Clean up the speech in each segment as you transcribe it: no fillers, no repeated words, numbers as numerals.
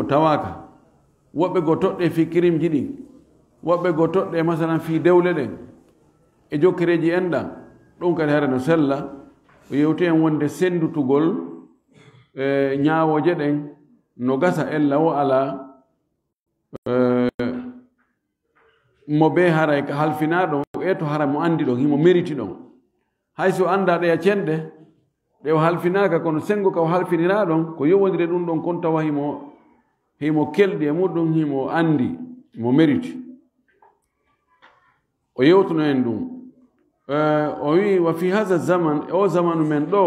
o tawaka woɓɓe go toɗɗe fi kirimji ɗin woɓɓe go toɗɗe masalan fi dewle ɗen e jokkereji enɗan ɗum kadi hare no sella o yewti en wonde sendutugol ñaawoje ɗen no gasa ella o ala mo be haray ka halfinaɗo e to hara mo andi ɗon himo mériti ɗon hayso anda ɗe a cenɗe ɗe o halfinaka kono sengo ka o halfinira ɗon ko yowodire ɗum ɗon kon tawa himo kelɗi e muɗum himo andi mo mériti o yewtuno en ɗum o wi wa fi hada zaman o zamanu men ɗo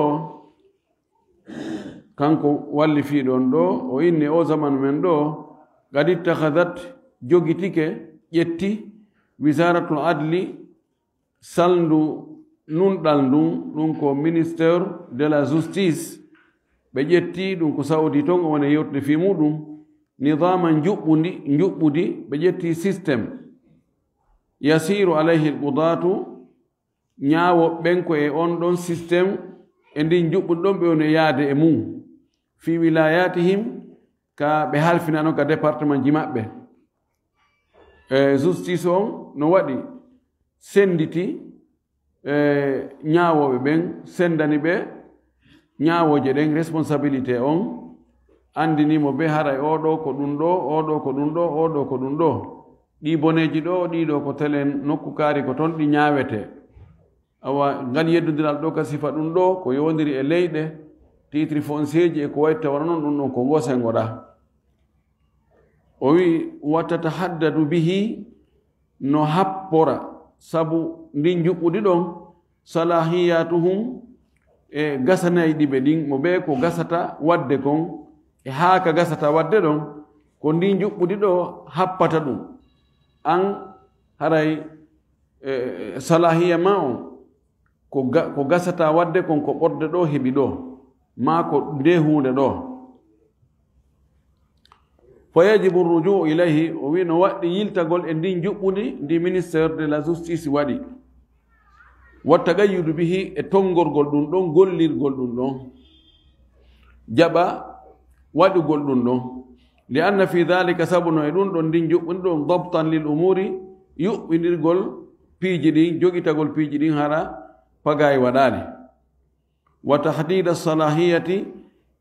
kanko walli fi ɗon ɗo o inni o zamanu men ɗo gad ittahadat jogitike ƴetti wisaratul adli salndu nunɗal ndun ɗum ko ministére de la justice ɓe ƴetti ɗum ko saudi ton o woni yewtude fi muɗum nidama juɓɓudi ɓe ƴetti systéme yasiru alayhi lqudatu ñaawoɓɓen ko e on ɗon systéme e ndin juɓɓuɗi ɗon ɓe woni yaade e mum fi wilayatihim ka ɓe halfinano ka département ji maɓɓe justice on no waɗi senditi ñaawoɓe ɓen sendani ɓe ñaawoje ɗen responsabilité on andinimo be haray oɗo ko ɗum ɗo oɗo ko ɗum ɗo oɗo ko ɗum ɗo ɗi boneji ɗo ɗiɗo ko telen nokku kaari ko toon ɗi ñaawete awa ngal yeddodiral ɗo ka sifa ɗum ɗo ko yowdiri e leyɗe titre foncier ji e ko wayi tawara noon ɗum ɗon ko gosengoɗa o wi watatahaddadu bihi no happora sabu ndin juɓɓuɗi ɗon salahiyatuhum e gasanayi ɗiɓe ɗin mo ɓe ko gasata wadde kon e haa ka gasata wadde ɗon ko ndin juɓɓuɗi ɗo happata ɗum an haray salahiya ma on ko gasata wadde kon ko ɓorde ɗo heɓi ɗo ma ko nde hunde ɗo fa yajibu rujuu ilayhi o wi no waɗɗi yiltagol e ndin juɓɓudi ndi ministére de la justice waɗi watta gayyudu bihi e tongorgol ɗum ɗon gollirgol ɗum ɗon jaɓa waɗugol ɗum ɗon li anna fi dhalika sabuno e ɗum ɗon ndin juɓɓudi ɗon dabtan lil umuri yuɓɓinirgol piiji ɗin joguitagol piiji ɗin hara pagayi waɗani wa tahdida salahiyati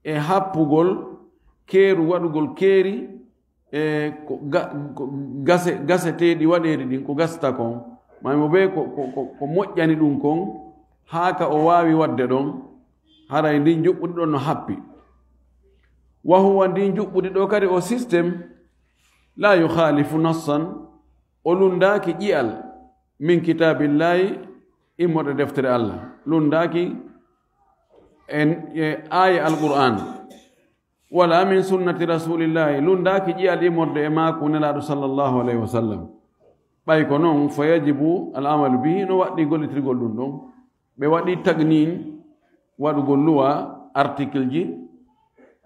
e happugol keeru waɗugol keeri e ko gaseteɗi waɗeri ɗin ko gasta kon mamo ɓe ko moƴƴani ɗum kon haa ka o waawi wadde ɗon haray ndin juɓɓuɗi ɗon no happi wa huwa ndin juɓɓuɗi ɗo kadi o systéme la yukhalifu nassan o lundaaki ƴiyal min kitabillahi immoɗe deftere allah lundaaki e aya alqur'an wala min sunnati rasulillahi lundaaki ƴiyal immorde e maako nelaɗo sallllahu alayhi wa sallam ɓay ko noon fa yajibu al amalu bihi no waɗɗi gollitirgol ɗum ɗon ɓe waɗi tagnin waɗugol luwa article ji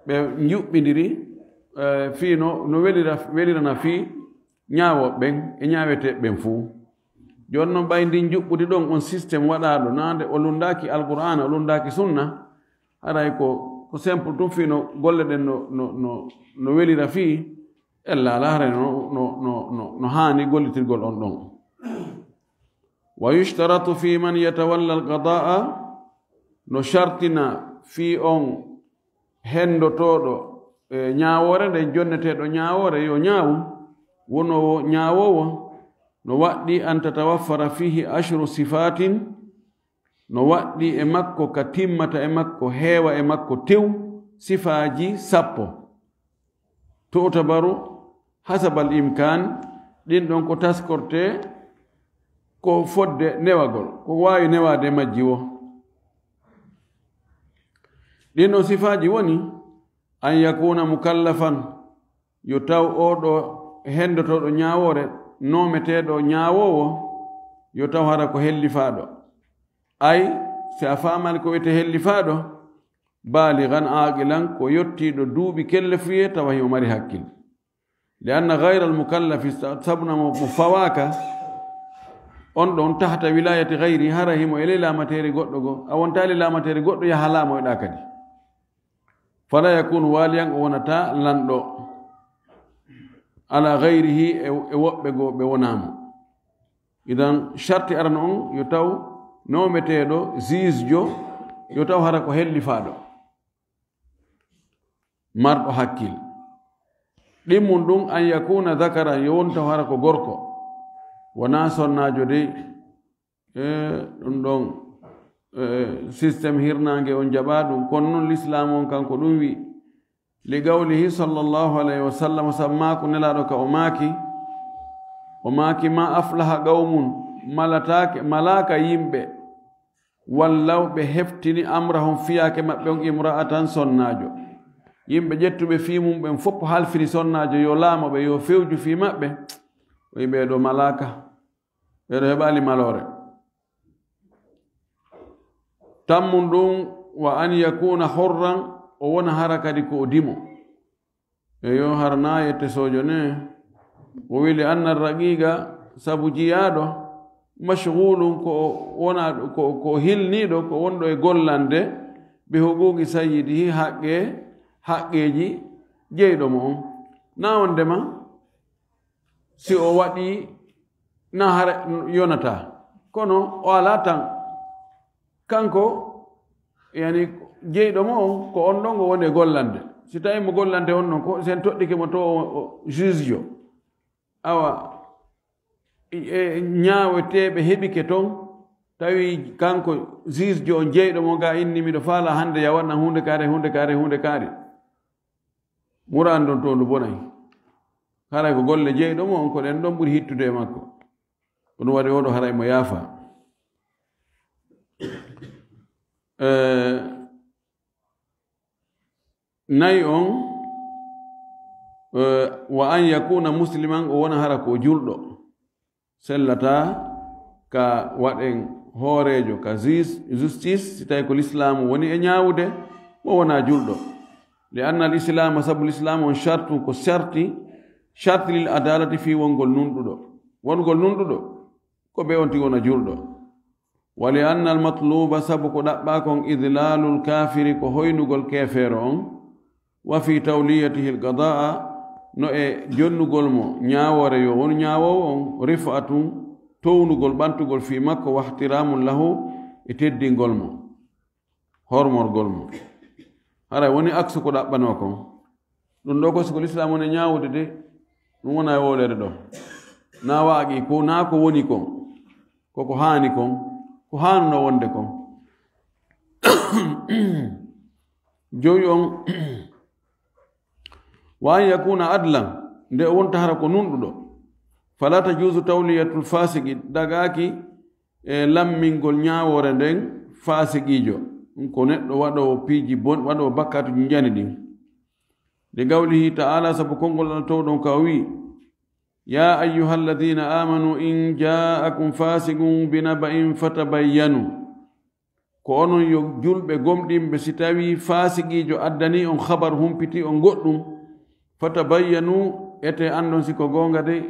ɓe juɓɓidiri fii no welirana fii ñaawoɓɓen e ñaaweteɓɓen fuu jooni noon ɓay ndin juɓɓudi ɗon on systéme waɗaɗo nande o lundaaki alqur'ana o lundaaki sunna haray ko simple tum fii no golle ɗen no welira fii ella ala haray no haani gollitirgol on ɗon wa yushtaratu fi man yatawalla alqada'a no shartina fii on hendotoɗo ñaawore nde jonneteɗo ñaawore yo ñaawu wonowo ñaawowo no waɗɗi an tatawaffara fihi ashru sifatin no waɗɗi e makko ka timmata e makko heewa e makko tew sifaaji 10 tutabaru hasabal imkan ɗin ɗon ko taskorte ko fodde newagol ko waawi newade majji wo ɗin ɗon sifaaji woni an yakuna mukallafan yo taw oɗo hendotoɗo ñaawore nometeɗo ñaawowo yo taw hara ko hellifaɗo ay si a famani ko wiyete hellifaɗo baligan aqilan ko yottiɗo duuɓi kelle fuye tawa himo mari hakkil li anna gayra almukallafi sabuna mo fawaka on ɗon tahta wilayati gayri hara himo ele lamateri goɗɗo go a wontali lamateri goɗɗo yaha laamoyɗa kadi fala yakunu waliyan o wonata lanɗo ala gayrihi e woɓɓe goo ɓe wonamo. Idan sharti arana on yo taw nometeɗo juge jo yo taw hara ko hellifaɗo marɗo hakkil. ɗimmum ɗum an yakuna dakara yo wontaw hara ko gorko wona sonnajo de ɗum ɗon systéme hirnange on jaɓa ɗum. kono noon l'islam on kanko ɗum wi li gawlihi sallllahu alayhi wa sallam sammako nelaɗo ka o maaki ma aflaha qawmun malaka yimɓe wallaw ɓe heftini amrahum fiyake maɓɓe on imra'atan sonnajo. yimɓe ƴettuɓe fi mum ɓen fof halfini sonnajo yo laamaɓe yo fewju fi maɓɓe o ɓeɗo malaka ɓeɗo heɓali malore. tammum ɗum wa an yakuna horran o wona hara kadi ko o dimo yo harna yette sojo ne o wili anna raqiqa sabu jiyaɗo mashghulun ko wona ko hilniɗo ko wonɗo e gollande bi huquqi sayyidihi haqqeji jeyɗo mo on. na wondema si o waɗi na hara yonata kono o ala tan kanko yani jeyɗo mo on ko on ɗon go woni e gollande. si tawi mo gollande on ɗon ko sen toɗɗike mo to o juge jo awa ñaaweteɓe heɓike toon tawi kanko juge jo on jeyɗo mo ga inni miɗo faala hande ya waɗna hunde kaari muran ɗon to ndu bonayi haray ko golle jeyɗo mo on ko ɗen ɗon ɓuri hittude e makko ko ɗum waɗi oɗo haray mo yaafa. nayi on wa an yakuna musliman o wona hara ko julɗo sellata ka waɗen hoorejo ka justice si tawi ko l'islamu woni e ñaawude mo wona julɗo. li anna al islama sabu l'islamu on chartu ko charti lil adalati fi wongol nunɗuɗo ko ɓe on tigi wona julɗo. wa li anna al matluba sabu ko ɗaɓɓa kon idlalul kafiri ko hoynugol kefeero on wa fi tawliyatihi l qadaa no e jonnugol mo ñaawore yo won ñaawowo on rifatun townugol ɓantugol fi makko wahtiramum lahu e teddingol mo hormorgol mo. haray woni aksu ko ɗaɓɓano kon ɗum ɗo ko siko l'islam woni ñaawude de ɗum wona e wolere ɗo na waaƙi ko na ko woni kon koko haani kon ko haanuno wonde kon. joyi on wa an yakuna adlan nde o wonta hara ko nunɗuɗo fala tajuzu tawliyatul fasiki dagaki e lammingol ñaawore nden fasikijo ko neɗɗo waɗowo piiji bon waɗowo bakkatuji jani ɗin. de gawlihi ta'ala sabu konngol ana tow ɗon ka wi ya ayyuha alladina amanu in ja'akum fasikun binaba'in fatabayyanu ko onon yo julɓe gomɗimɓe si tawi fasikijo addani on habar humpiti on goɗɗum fatabayyanu ete andon siko gonga de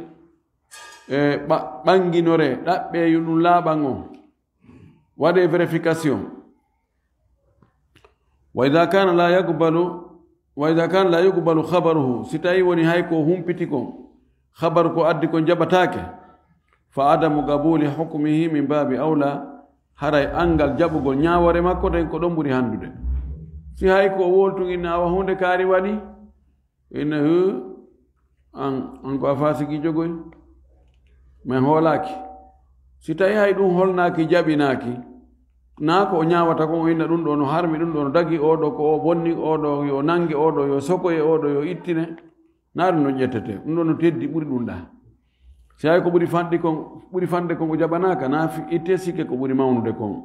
ɓanginore ɗaɓɓe yo ɗum laaɓan on waɗe vérification. wa ida kana la yuqbalu habaruhu si tawi woni hay ko humpiti kon habaru ko addi ko jaɓatake fa adamu qabuli hukmihi min babi awla haray angal jaɓugol ñaawore makko den ko ɗon ɓuri handude. si hay ko woltu inna awa hunde kaari waɗi inna an ko a fasikijo goy min hoolaki. si tawi hay ɗum holnaki jaɓinaki na ko o ñaawata kon o inna ɗum ɗo no harmi ɗum ɗo no dagi oɗo ko o bonni oɗo yo nange oɗo yo sokoye oɗo yo ittine na ɗum no ƴettete ɗum ɗo no teddi ɓuri ɗum ɗa. si hay ko ɓuri fande kon o jaɓanaka na itte sikke ko ɓuri mawnude kon.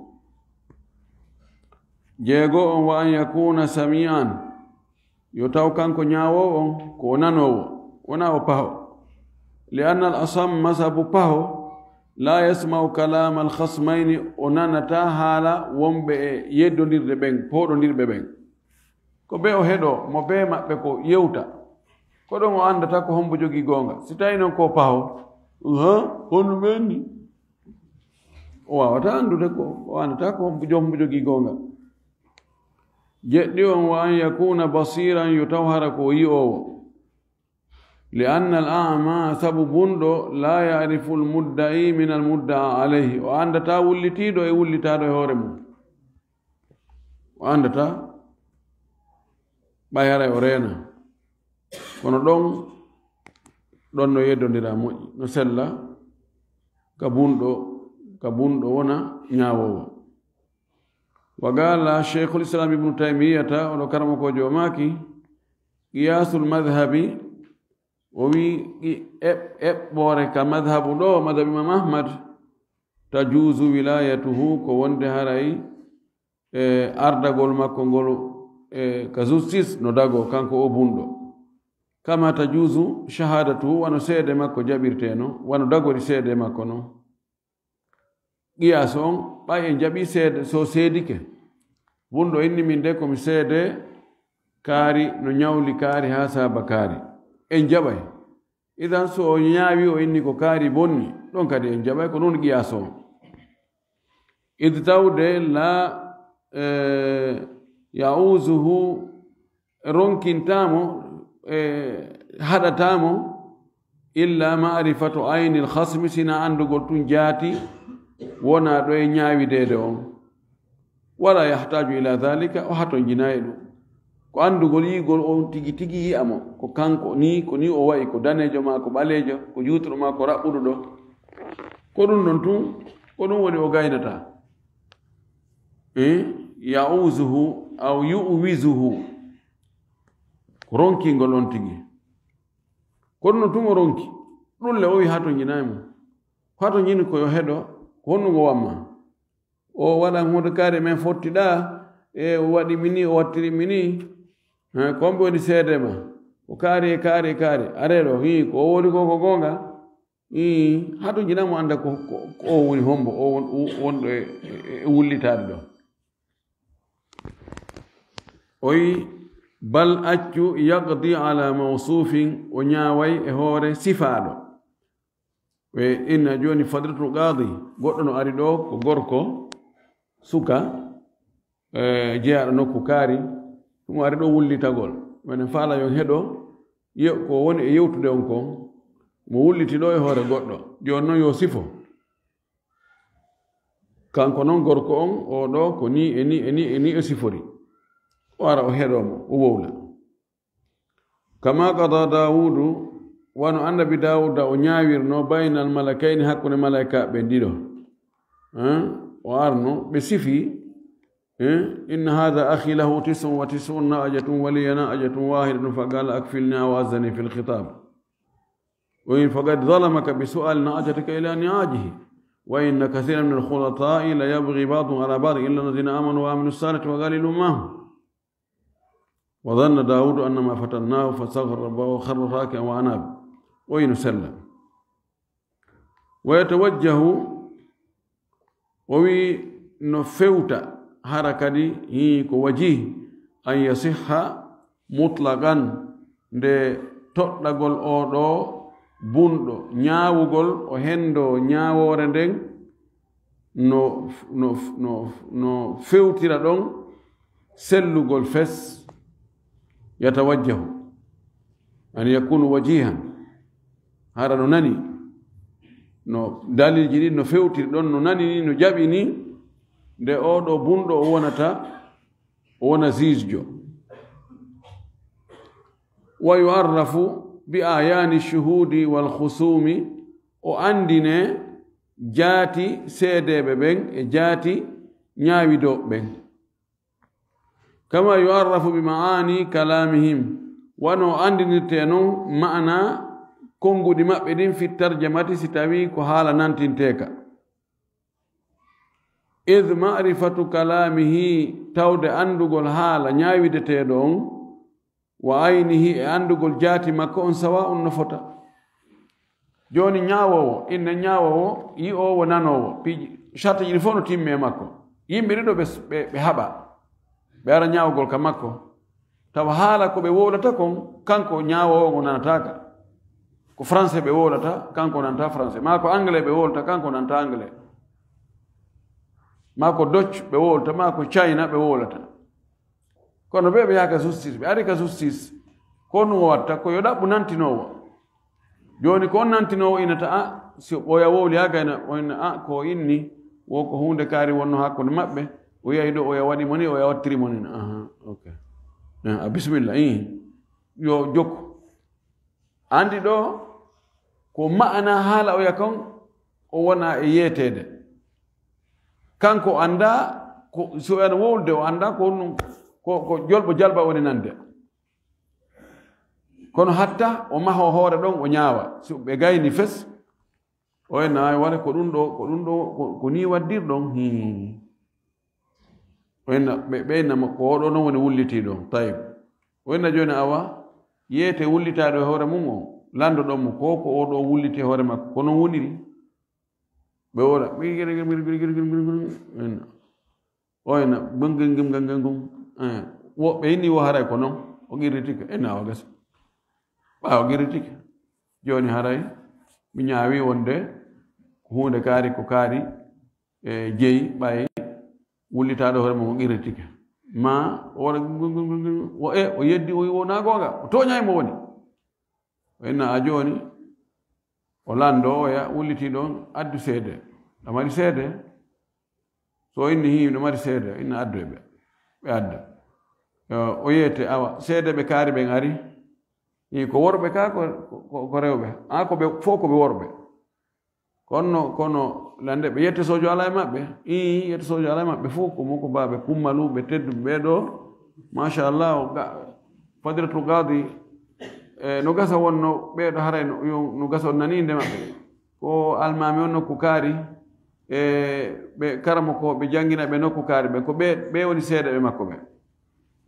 jeego on wa an yakuna sami'an yo taw kanko ñaawowo on ko o nanowo wona o paho. li anna al asamma sabu paho la yasma'u kalama al khasmayni o nanata haala wonɓe e yeddodirde ɓen poɗodirɓe ɓen ko ɓe o heɗo mo be maɓɓe ko yewta ko ɗon o andata ko hombo jogii goonga. si tawi noon ko paho honno ɓenni o wawata andude ko o andata ko hombo jogii goonga. jeɗɗi on wa an yakuna basiran yo taw hara ko yi'owo لأن الأعمى سبب لا يعرف المدعي من المدعى عليه وعند تا ولتيدو ولتادو هورمو وعند تا bayara orena kono don no yeddondira moƴƴi no sella ka bunɗo wona ñaawowo wa gala cheikhul islam ibnu taymiyata oɗo karama ko jomaki qiyasul madhabi o wi eɓɓore ka madhabu ɗo madhabu imam ahmad tajuzu wilayatuhu ko wonde haray ardagol makko ngol ka justice no dago kanko o bunɗo kama tajuzu shahadatuhu wano seede makko jaɓirteno wano dagori seede makko no qiyas on ɓay en jaɓi seede so seedike bunɗo inni min de komi seede kaari no ñawli kaari ha saba kaari en jaɓay idan so o ñaawi o inni ko kaari bonni ɗon kadi en jaɓay ko noon qiyas on id tawde la yauzuhu ronkintamo haɗatamo illa marifatu ayni lhasmi sina andugol tun jaati wona ɗo e ñaawidede on wala yahtaju ila dhalika o hato jinayi ɗum ko andugol yigol on tigi tigi yiyamo ko kanko ni ko ni o wayi ko danejo ma ko ɓalejo ko jutoro ma ko raɓɓuɗo ɗo ko ɗum ɗon tun ko ɗum woni o gaynata yauzuhu aw yuwizuhu ko ronkingol on tigi ko ɗum ɗon tun o ronki ɗum le o wi hato jinayi mo hato jini koyo heɗo ko honnugo wamma o waɗan hunde kaari men fottiɗa e o waɗi mini o wattiri mini komɓe woni seedema o kaari areɗo ko o woni ko gonga hato jinamo anda ko o woni hombo o wonɗo e wullitade ɗo oyi bal accu yaqdi ala mawsufin o ñaaway e hoore sifaɗo ɓe inna joni fadratul qadi goɗɗo no ari ɗo ko gorko suka jeyaɗo nokku kaari ɗum ari ɗo wullitagol minen faala yon heɗo ko woni e yewtude on kon mo wulliti ɗo e hoore goɗɗo joni noon yo sifo kanko noon gorko on o ɗo ko ni e sifori o ara o heɗomo o wowla kama qada dawudu wano annabi dawuda o ñaawirno baynal malakayni hakkunde malaika ɓe ɗiɗo o arno ɓe sifi inna hada akhi lahu 99 na'jatun wa li na'jatun wahidatun faqala akfilni awazani fi lkhitab wa in faqad zalamaka bi su'al na'jatika ila ni'ajihi wa inna kathiran min alkhulata'i la yabghi ba'dhum ala ba'd illa alladhina amanu wa amilus salihati wa qalilun ma hum وظن داود أنما فتناه فاستغفر ربه وخر راكعا وأناب وينسلم ويتوجه وي نفوت حركة هيكو وجيه أن يصح مطلقا de toɗɗagol oɗo bunɗo ñaawugol o hendo ñaawore nden no fewtira ɗon sellugol fes يتوجه أن يكون وجيها هذا نني no dalil jidi no fewtir ɗon no nani ni no jaɓi ni nde oɗo bunɗo o wona zisjo wa yu'arrafu bi ayani shuhudi wal khusumi o andine jaati seedeɓe ɓen e jaati ñaawidoɓe ɓen kama yu'arrafu bi ma'ani kalamihim wano andinirte non ma'ana konngudi maɓɓe ɗin fi tarjamati si tawi ko haala nantinteka id ma'rifatu kalamihi tawde andugol haala ñaawideteɗo on wa aynihi e andugol jaati makko on sawa on no fota joni ñaawowo inne ñaawowo yi owo nanowo piiji charte ji ɗi fof no timme e makko yimɓe ɗiɗo ɓe haɓa ɓe ara ñaawgol ka makko tawa haala ko ɓe wowlata kon kanko ñaawowo ngo nanataka ko français ɓe wowlata kanko nanta français ma ko anglais ɓe wowlata kanko nanta anglais ma ko Dutch ɓe wowlata ma ko China ɓe wowlata kono ɓe yaha ka justice ɓe ari ka justice ko ɗum o watta ko yo ɗaɓɓu nantinowo joni ko nantino inata si oya wowli ha gayna oyna ko inni wo ko hunde kaari wonno hakkude maɓɓe o yahi ɗo oya waɗi moni oya wattiri moni ok bisimilla yo jokku andi ɗo ko ma'ana haala oya kon o wona e yeetede kanko anda ko so ana wowlde o anda ko jolɓo jalba woni nande kono hatta o maho hoore ɗon o ñaawa so ɓe gayni fes o enna wala ko ɗum ɗo ko ni waddirɗon o enna ɓeynama ko oɗo noon woni wullitiɗon tayib o enna joni awa yeete wullitaɗo e hoore mum o landoɗon mo ko oɗo wulliti hoore makko ko noon woniri ɓe wola o enna gum woɓɓe inni wo haray ko noon o qirritike enna awa gasa ɓaawa qirritike joni haray mi ñaawi wonde ko hunde kaari ko kaari e jeyi ɓay wullitaɗo hoore mum o qirritike ma o waɗa o yeddi o wona gonga o toñaymo woni o enna a joni o lando oya wulliti ɗon addu seede ɗa mari seede so inni himɗo mari seede inna addu e ɓe adda o yeete awa seede ɓe kaari ɓen ari ko worɓe ka ko rewɓe ko ɓe fof ko ɓe worɓe kono lande ɓe yette sojo ala e maɓɓe yette sojo ala e maɓɓe fof ko moko baɓe kummaluɓe tedduɓe ɓeɗo machallah fadiratul gadi no gasa wonno ɓeɗo haray no gasa on nani inde maɓɓe ko almami on nokku kaari ɓe karamo ko ɓe jangina ɓe nokku kaari ɓe ko ɓe woni seeɗa ɓe makko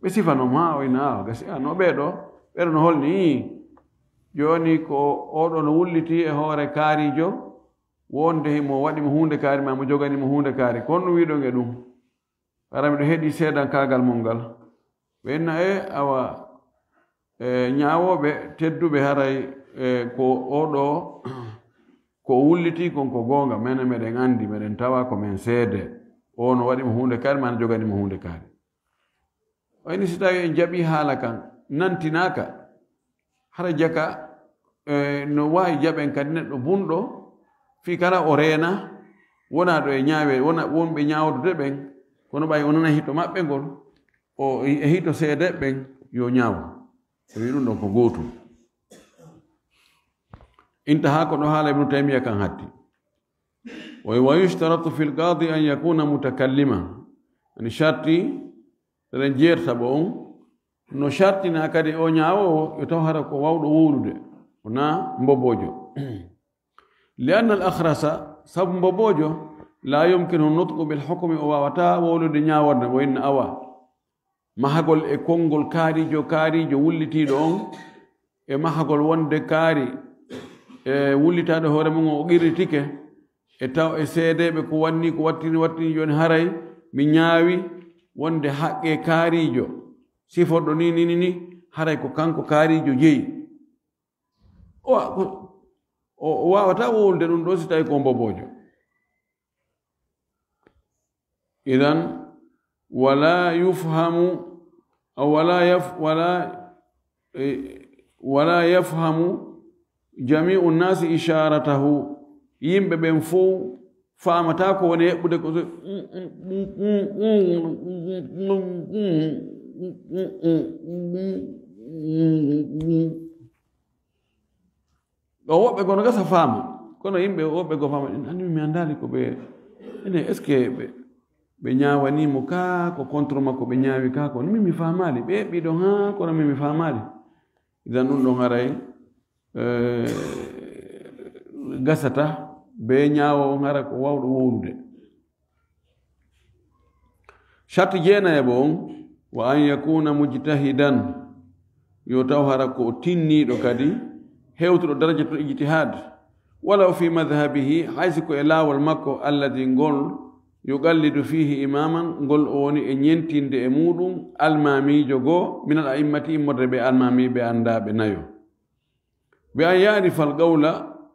ɓe sifanom ha oyna gasi no ɓeɗo no holni joni ko oɗo no wulliti e hoore kaarijo wonde mo waɗimo hunde kaari ma mo joganimo hunde kaari kono no wiɗon e ɗum ara miɗo heeɗi seedan kagal mol ngal ɓe enna awa ñaawoɓe tedduɓe haray ko oɗo ko wulliti konko goonga mene meɗen andi meɗen tawa ko men seede o no waɗimo hunde kaari ma no joganimo hunde kaari wayni si tawi en jaɓi haala kan nantinaka hara jaka no wawi jaɓen kadi neɗɗo bunɗo fi kala o reena wona ɗo e ñaawe wonɓe ñaawdude ɓen kono ɓay o nana hito maɓɓe ngol o e hito seede ɓen yo ñaawo o wi ɗum ɗon ko gootum intaha ko ɗo haala ibnu taymiya kan hatti wa yushtaratu fi lqadi an yakuna mutakallima ani sharti eɗen jeerta ɓo on no shartina kadi o ñaawowo yo taw hara ko wawɗo wowlude wona mbobojo li anna al akhrasa sabu mbobojo la yumkinu nutqu bil hukmi o wawata wowlude ñaaworde o inna awa mahagol e konngol kaarijo wullitiiɗo on e mahagol wonde kaari e wullitaɗo hoore mum o qirritike e taw e seedeɓe ko wanni ko wattini joni haray mi ñaawi wonde haqqe kaarijo siforɗo ni haray ko kanko kaarijo jeyi o wawata wowlude ɗum ɗo si tawi ko mbobojo idan wala yufhamu aw wala yafhamu jami'u nnasi isharatahu yimɓe ɓen fof famata ko woni heɓɓude ko ɗo woɓɓe gono gasa faama kono yimɓe woɓɓe go faama andi mi andali ko ɓe ene est ce que ɓe ñaawanimo ka ko contre makko ɓe ñaawi ka ko mimi faamali ɓe ɓiɗon ha kono mimi faamali idan ɗum ɗon haray gasata be ñaawo on hara ko wawɗo wowlude charte jeenayeɓo on wa an yakuna mujtahidan yo taw hara ko tinniɗo kadi hewtuɗo daraja to ijtihad walaw fi madhabihi haysi ko e laawol makko alladi ngol yuqallidu fihi imaman ngol o woni e ñentinde e muɗum almamijo goo min al a'immati immorde ɓe almamiɓe andaɓe nayo ɓe an yarifa al qawla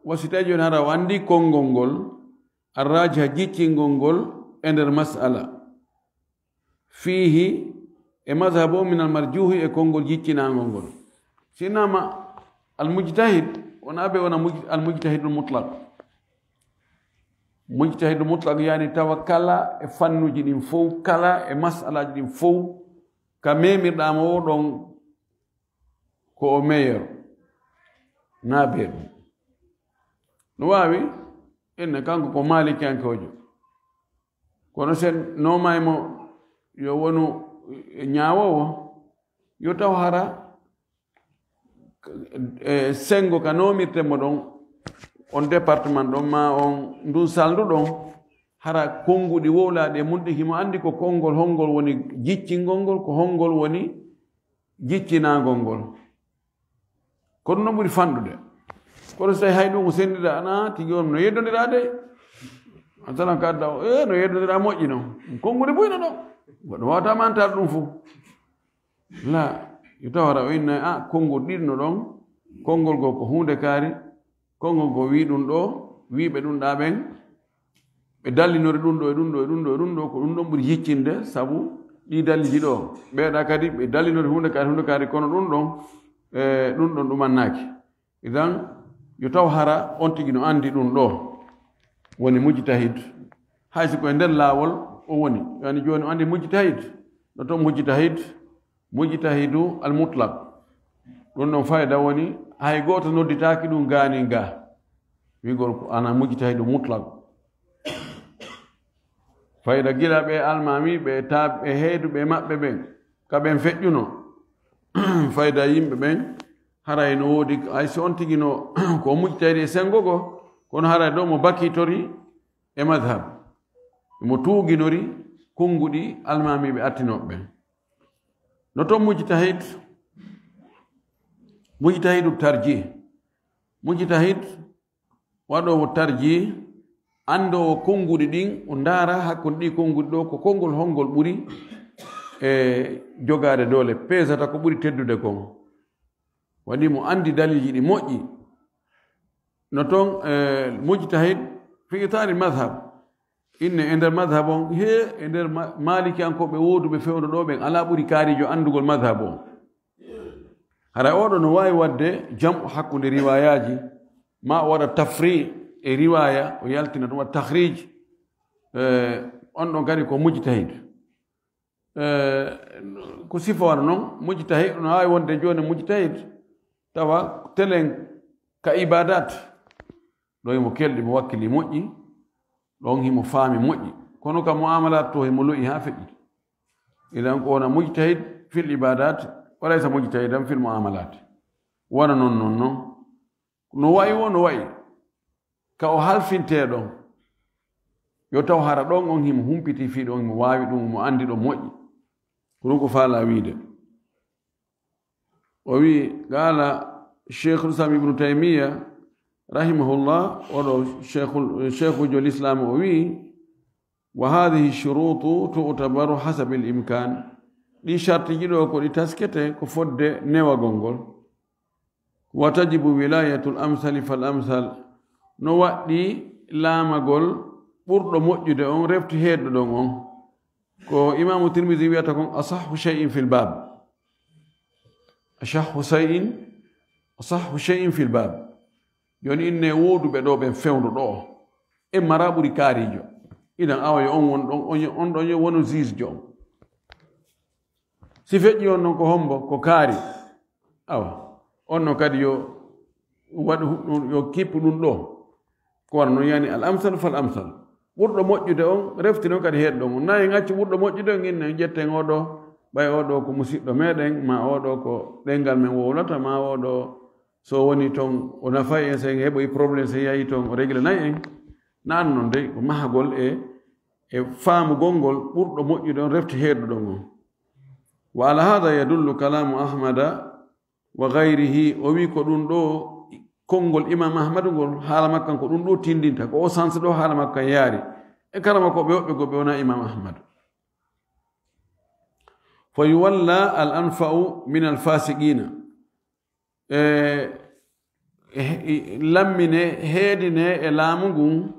wasi tawi joni hara o andi konngol ngol arrajiha jiccingol ngol e nder masala fihi e madhabu min al marjuhi e konngol jiccinangol ngol sinama al mujtahid ونابي وانا المجتهد المطلق مجتهد المطلق يعني توكلا فنو جدين فو كلا مسألة جدين فو كميمر دامو دون كو مير نابير نواوي إن كانكو كو مالي كان كوجو kono sen no maymo yo wonu ñaawowo yo taw hara sengo ka nomirtemo ɗon on département ɗon ma on ndun salndu ɗon hara konnguɗi wowlaɗi e munɗi himo anndi ko konngol holngol woni jiccingol ngol ko holngol woni jiccinagol ngol kono no ɓuri fanɗude kono so tawi hay ɗum ko senndida ana tigi on no yeddondira de asalan ka adda no yeddondira moƴƴi noon konngude buyno ɗon goɗɗo wawata mantade ɗum fof la yo taw hara o inna konngol ɗiɗno ɗon konngol goo ko hunde kaari konngol goo wi ɗum ɗo wiɓe ɗum ɗa ɓen ɓe dallinori ɗum ɗo e ɗum ɗo e ɗum ɗo e ɗum ɗo ko ɗum ɗon ɓuri yiccinde sabu ɗi dalliji ɗo ɓeeɗa kadi ɓe dallinori hunde kaari kono ɗum ɗon ɗum ɗon ɗumannaki idan yo taw hara on tigi no andi ɗum ɗo woni mujtahid haysi koye nder laawol o woni yani joni o andi mujtahid no toon mujtahidu almutlaq ɗum ɗon fayda woni hay goto nodditaki ɗum gaani ga wigol ko ana mujtahidu mutlaq fayda gila ɓe almami ɓe tab ɓe heeduɓe maɓɓe ɓen kaɓen feƴƴuno fayda yimɓe ɓen haray no woodi hay so on tigi no ko mujtahidi e sengogo kono haray ɗo mo bakitori e madhab mo tuuginori konnguɗi almamiɓe attinoɓe ɓen no toon mujtahidu tarjih mujtahid waɗowo tarjih andowo konnguɗi ɗin o ndaara hakkunde ɗi konnguɗi ɗo ko konngol holngol ɓuri e jogaade doole peesata ko ɓuri teddude kon waɗi mo andi dalilji ɗi moƴƴi no toon mujtahid fi itari madhab inne e nder madhab on e nder malikiyankoɓe wooduɓe fewno ɗo ɓen ala ɓuri kaarijo andugol madhab on hara oɗo no wawi wadde jam'u hakkunde riwayaji ma o waɗa tafri e riwaya o yaltina ɗum waɗa tahrij on ɗon kadi ko mujtahid ko sifa wano noon mujtahid no wawi wonde joni mujtahid tawa telen ka ibadat ɗo himo kelɗi mo wakkili moƴƴi ɗon himo faami moƴƴi kono ka muamalat to himo lo'i ha feƴƴi idan ko wona mujtahid fil ibadat walaysa mujtahidan fil muamalat wona noon noon no wayi wo no wayi ka o halfinteɗon yo taw hara ɗon on himo humpiti fi ɗon mo wawi ɗum mo andi ɗo moƴƴi ko ɗum ko faala wiide o wi qala cheikh l'islam ibnu taymiya rahimahullah oɗo cheikhujo l'islam o wi wa hadihi shurutu tu'tabaru hasabi l imkan ɗi chartiji ɗo ko ɗi taskete ko fodde newagol ngol wa tajibu wilayatu l amsali fal amsal no waɗɗi laamagol ɓurɗo moƴƴude on refti heedɗo ɗon on ko imamu tirmidi wiyata kon asahu cheyin fil bab asahu cheyin fil bab joni inne wooduɓe ɗo ɓen fewndu ɗo e mara ɓuri kaarijo idan awa yo on won ɗon on ɗon yo wonu juge on si feƴƴi on noon ko hombo ko kaari awa on no kadi yo waɗu yo kippu ɗum ɗo ko wara noon yani al amsal fal amsal ɓurɗo moƴƴude on refti noon kadi heeɗo ɗon on nayi gacci ɓurɗo moƴƴude on inne jetten oɗo ɓay oɗo ko musidɗo meɗen ma oɗo ko ɗengal men wowlata ma oɗo so woni toon o nafay en sen heɓoyi probléme so yahi toon o réglanayi en nan noon de ko mahagol e faamugol ngol ɓurɗo moƴƴude on refti heeɗo ɗon on wa ala hada yadullu kalamu ahmada wa gayrihi o wi ko ɗum ɗo konngol imam ahmadu ngol haala makkan ko ɗum ɗo tindinta ko o sanse ɗo haala makkan yaari e karama ko ɓe woɓɓe goɓe wona imam ahmadu fa yuwalla al anfa'u min al fasiqina lammine heedine e laamu ngun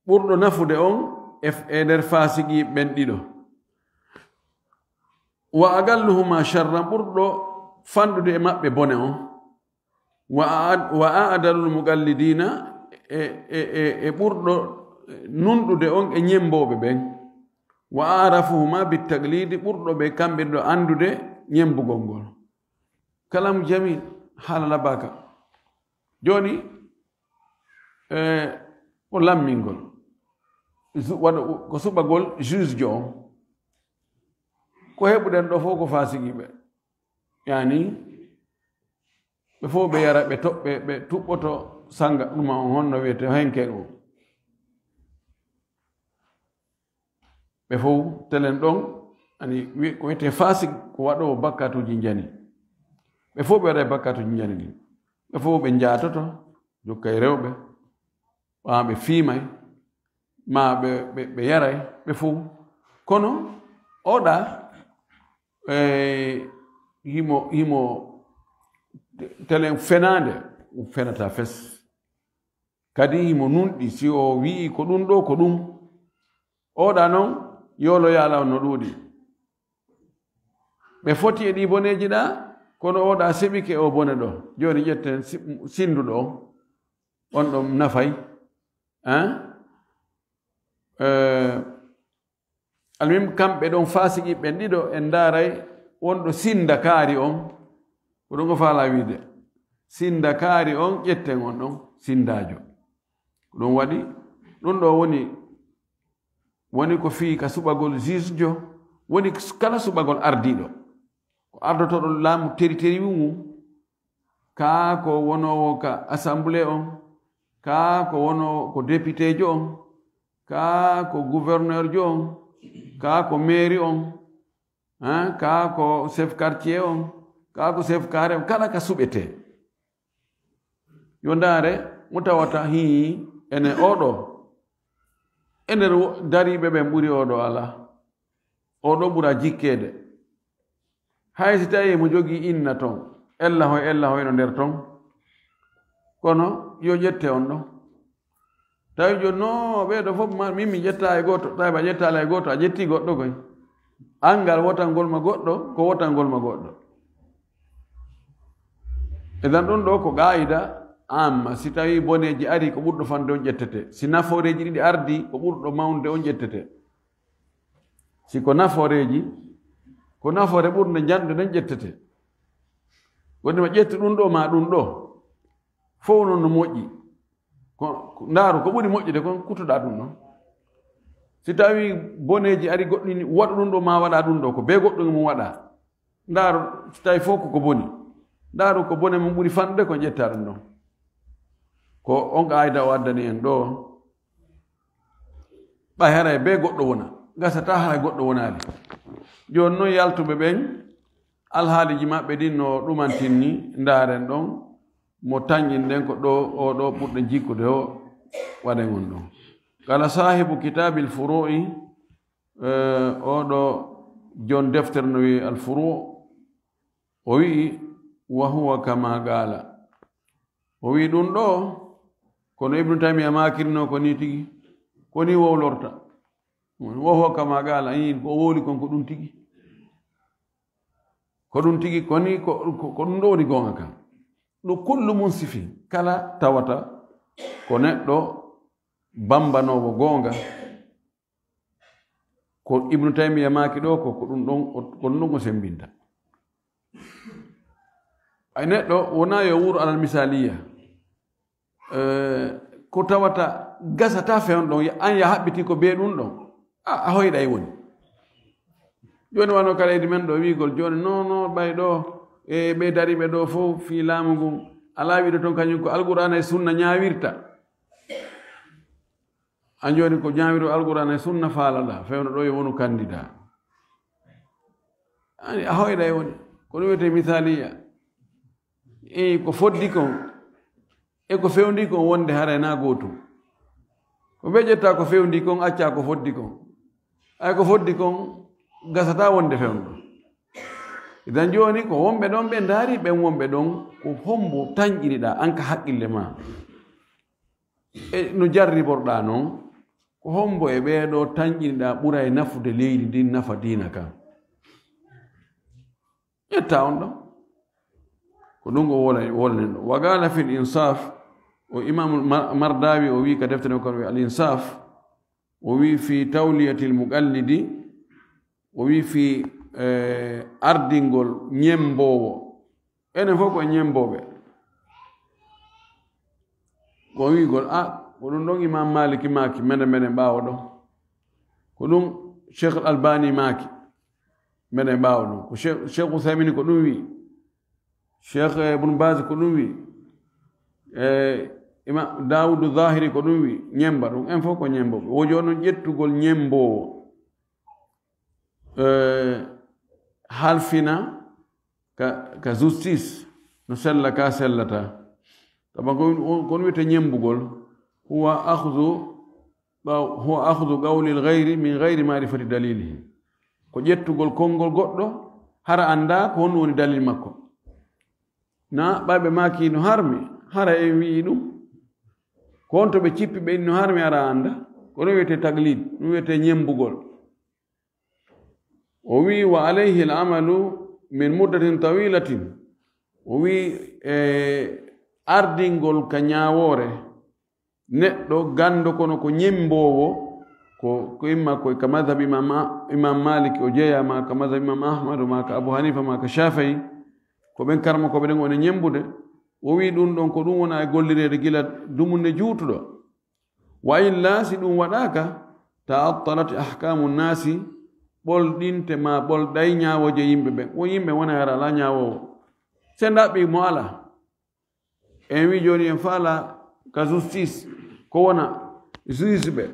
ɓurɗo nafude on e nder fasiki ɓen ɗiɗo wa agalluhuma sharran ɓurɗo fanɗude e maɓɓe bone on wa a'dalul muqallidina e ɓurɗo nunɗude on e ñemboɓe ɓen wa arafuhuma bitaglidi ɓurɗo ɓe kamɓe ɗo andude ñembugol ngol kalamu jamil haala labaka joni o lammingol waɗa ko suɓagol juge jo on ko heɓuɗen ɗo fof ko fasigiɓe yani ɓe fof ɓe yara ɓe toɓɓe ɓe tuɓɓoto sanga ɗuma on honno wiyete henken o ɓe fof telen ɗon ani ko wiyete fasig ko waɗowo bakkatuji jani ɓe fof ɓe waɗa e bakkatuji jani ɗin ɓe fof ɓe jatoto jokka e rewɓe ɓa ɓe fiimay ma ɓe yaray ɓe fof kono oɗa himo telen fenade fenata fes kadi himo nunɗi si o wi'i ko ɗum ɗo ko ɗum oɗa noon yolo yala no ɗuuɗi ɓe foti e ɗi boneji ɗa kono oɗa seɓike o bone ɗo joni ƴetten sinduɗo on ɗon nafay almim kamɓe ɗon fasiki ɓen ɗiɗo en daray wonɗo sinda kaari on ko ɗum ko faala wiide sinda kaari on ƴetten on ɗon sindajo ko ɗum waɗi ɗum ɗo woni ko fii ka suɓagol juge woni kala suɓagol ardiɗo ko ardotoɗo laamu teri mum kaa ko wonowo ka assemblée on kaa ko wonowo ko député jo on kaa ko gouverneur jo on kaa ko mairie on kaa ko chef quartier on kaa ko chef carré on kala ka suɓete yo ndaare mo tawata hii ene oɗo ender dariɓe ɓen ɓuri oɗo ala oɗo ɓura jikkede hay si tawi mo jogii inna ton ella hoyno nder ton kono yo ƴette on ɗon tawi joni no ɓeeɗo fof min mi ƴetta e goto tawi a ƴettala e goto a ƴetti goɗɗo koy angal wotangol ma goɗɗo ko wotangol ma goɗɗo edan ɗum ɗo ko qaida amma si tawi boneji ari ko ɓurɗo fande on ƴettete si naforeji ɗiɗi ardi ko ɓurɗo mawde on ƴettete si ko naforeji ko nafore ɓurde janɗe ɗen ƴettete wondema ƴettu ɗum ɗo ma ɗum ɗo fof noon no moƴƴi ndaaru ko ɓuri moƴƴude kon kutoɗa ɗum ɗon si tawi boneji ari goɗɗini waɗu ɗum ɗo ma waɗa ɗum ɗo ko be goɗɗo mum waɗa ndaaru si tawi fof koko boni ndaaru ko bone mum ɓuri fanɗude ko ƴetta ɗum ɗon ko on ayda o addani en ɗo ɓay haray be goɗɗo wona gasata hay goɗɗo wonali joni noon yaltuɓe ɓen alhaaliji maɓɓe ɗin no ɗumantinni ndaaren ɗon mo tañƴinɗen ko ɗo oɗo ɓurɗe jikkude o waɗen on ɗon kala sahibu kitabil furu'i oɗo jon deftere no wi al furu o wi'i wa huwa kama gaala o wi ɗum ɗo kono ibnu taymiya makirino ko ni tigi ko ni wowlorta wa huwa kama gaala ko o wowli kon ko ɗum tigi koni ko ɗum ɗo woni gonga kam ɗo kullu munsifi kala tawata ko neɗɗo bambanowo gonga ko ibnu taymiya maki ɗo ko ɗum ɗon ko sembinta ay neɗɗo wona yo wuro alal misaliya ko tawata gasata fewn ɗon an ya haɓɓiti ko be ɗum ɗon a hoyɗay woni joni wano kaleydi men ɗo wigol joni non ɓay ɗo e ɓe dariɓe ɗo fof fi laamu ngu ala wiɗo toon kañum ko alqur'ana e sunna ñawirta an joni ko ñawiro alqur'ana e sunna faalala fewno ɗo yo wonu candidat ani a hoyɗay woni kono wiyete misaliya ko foddi kon e ko fewndi kon wonde haray na gootum ko ɓe ƴetta ko fewndi kon acca ko foddi kon ay ko foddi kon gasata wonde fewndo idan joni ko wonɓe ɗon ɓe ndaari ɓen wonɓe ɗon ko hombo tañƴiriɗa an ka haqqille ma e no jarriborɗa noon ko hombo e ɓeeɗo tañƴiriɗa ɓura e nafude leydi ndin nafa diina kam ƴetta on ɗon كلهم ولا وقال في الإنصاف وإمام المرداوي ووي كدفتنا الإنصاف ووي في تولية المقلد ووي في أردنغول نيمبو أنا فوق نيمبو ووي يقول كلهم دون إمام مالك ماكي من باودو كلهم شيخ الألباني ماكي من باودو شيخ عثيمين كلهم وي شيخ ابن باز كلهم وي إمام داود الظاهري كلهم وي نيمبا دون إن فوق نيمبو وجونو جتوغول نيمبو halfina ka justice no sella ka sellata taba kon wite ñembugol huwa akhdhu qawli al-ghayri min ghayri ma'rifati dalilihi ko ƴettugol konngol goɗɗo hara anda ko honno woni dalil makko na ɓaɓe maki no harmi hara e wi'i ɗum ko on to ɓe cippi ɓe no harmi ara anda kono wiyete taglid ɗum wiyete ñembugol ووي وعليه العمل من مدة طويلة ووي أردنغول كنياوري نتو غاندو كونو كو نيمبوو كو إما كو كمذهب إمام مالك وجيا ما كمذهب إمام أحمد وما كأبو حنيفة ما كشافعي كو بن كرم كو بن وني نيمبودي ووي دون دون كو دون ونا غوليري غيلا دومون جوتو وإلا سي دون وداكا تعطلت أحكام الناس bol dinte ma bol day ñaawoje yimɓe ɓe wo yimɓe wona yara ala ñaawowo sendaɓe mo ala en wi joni en faala ka justice ko wona juge ɓe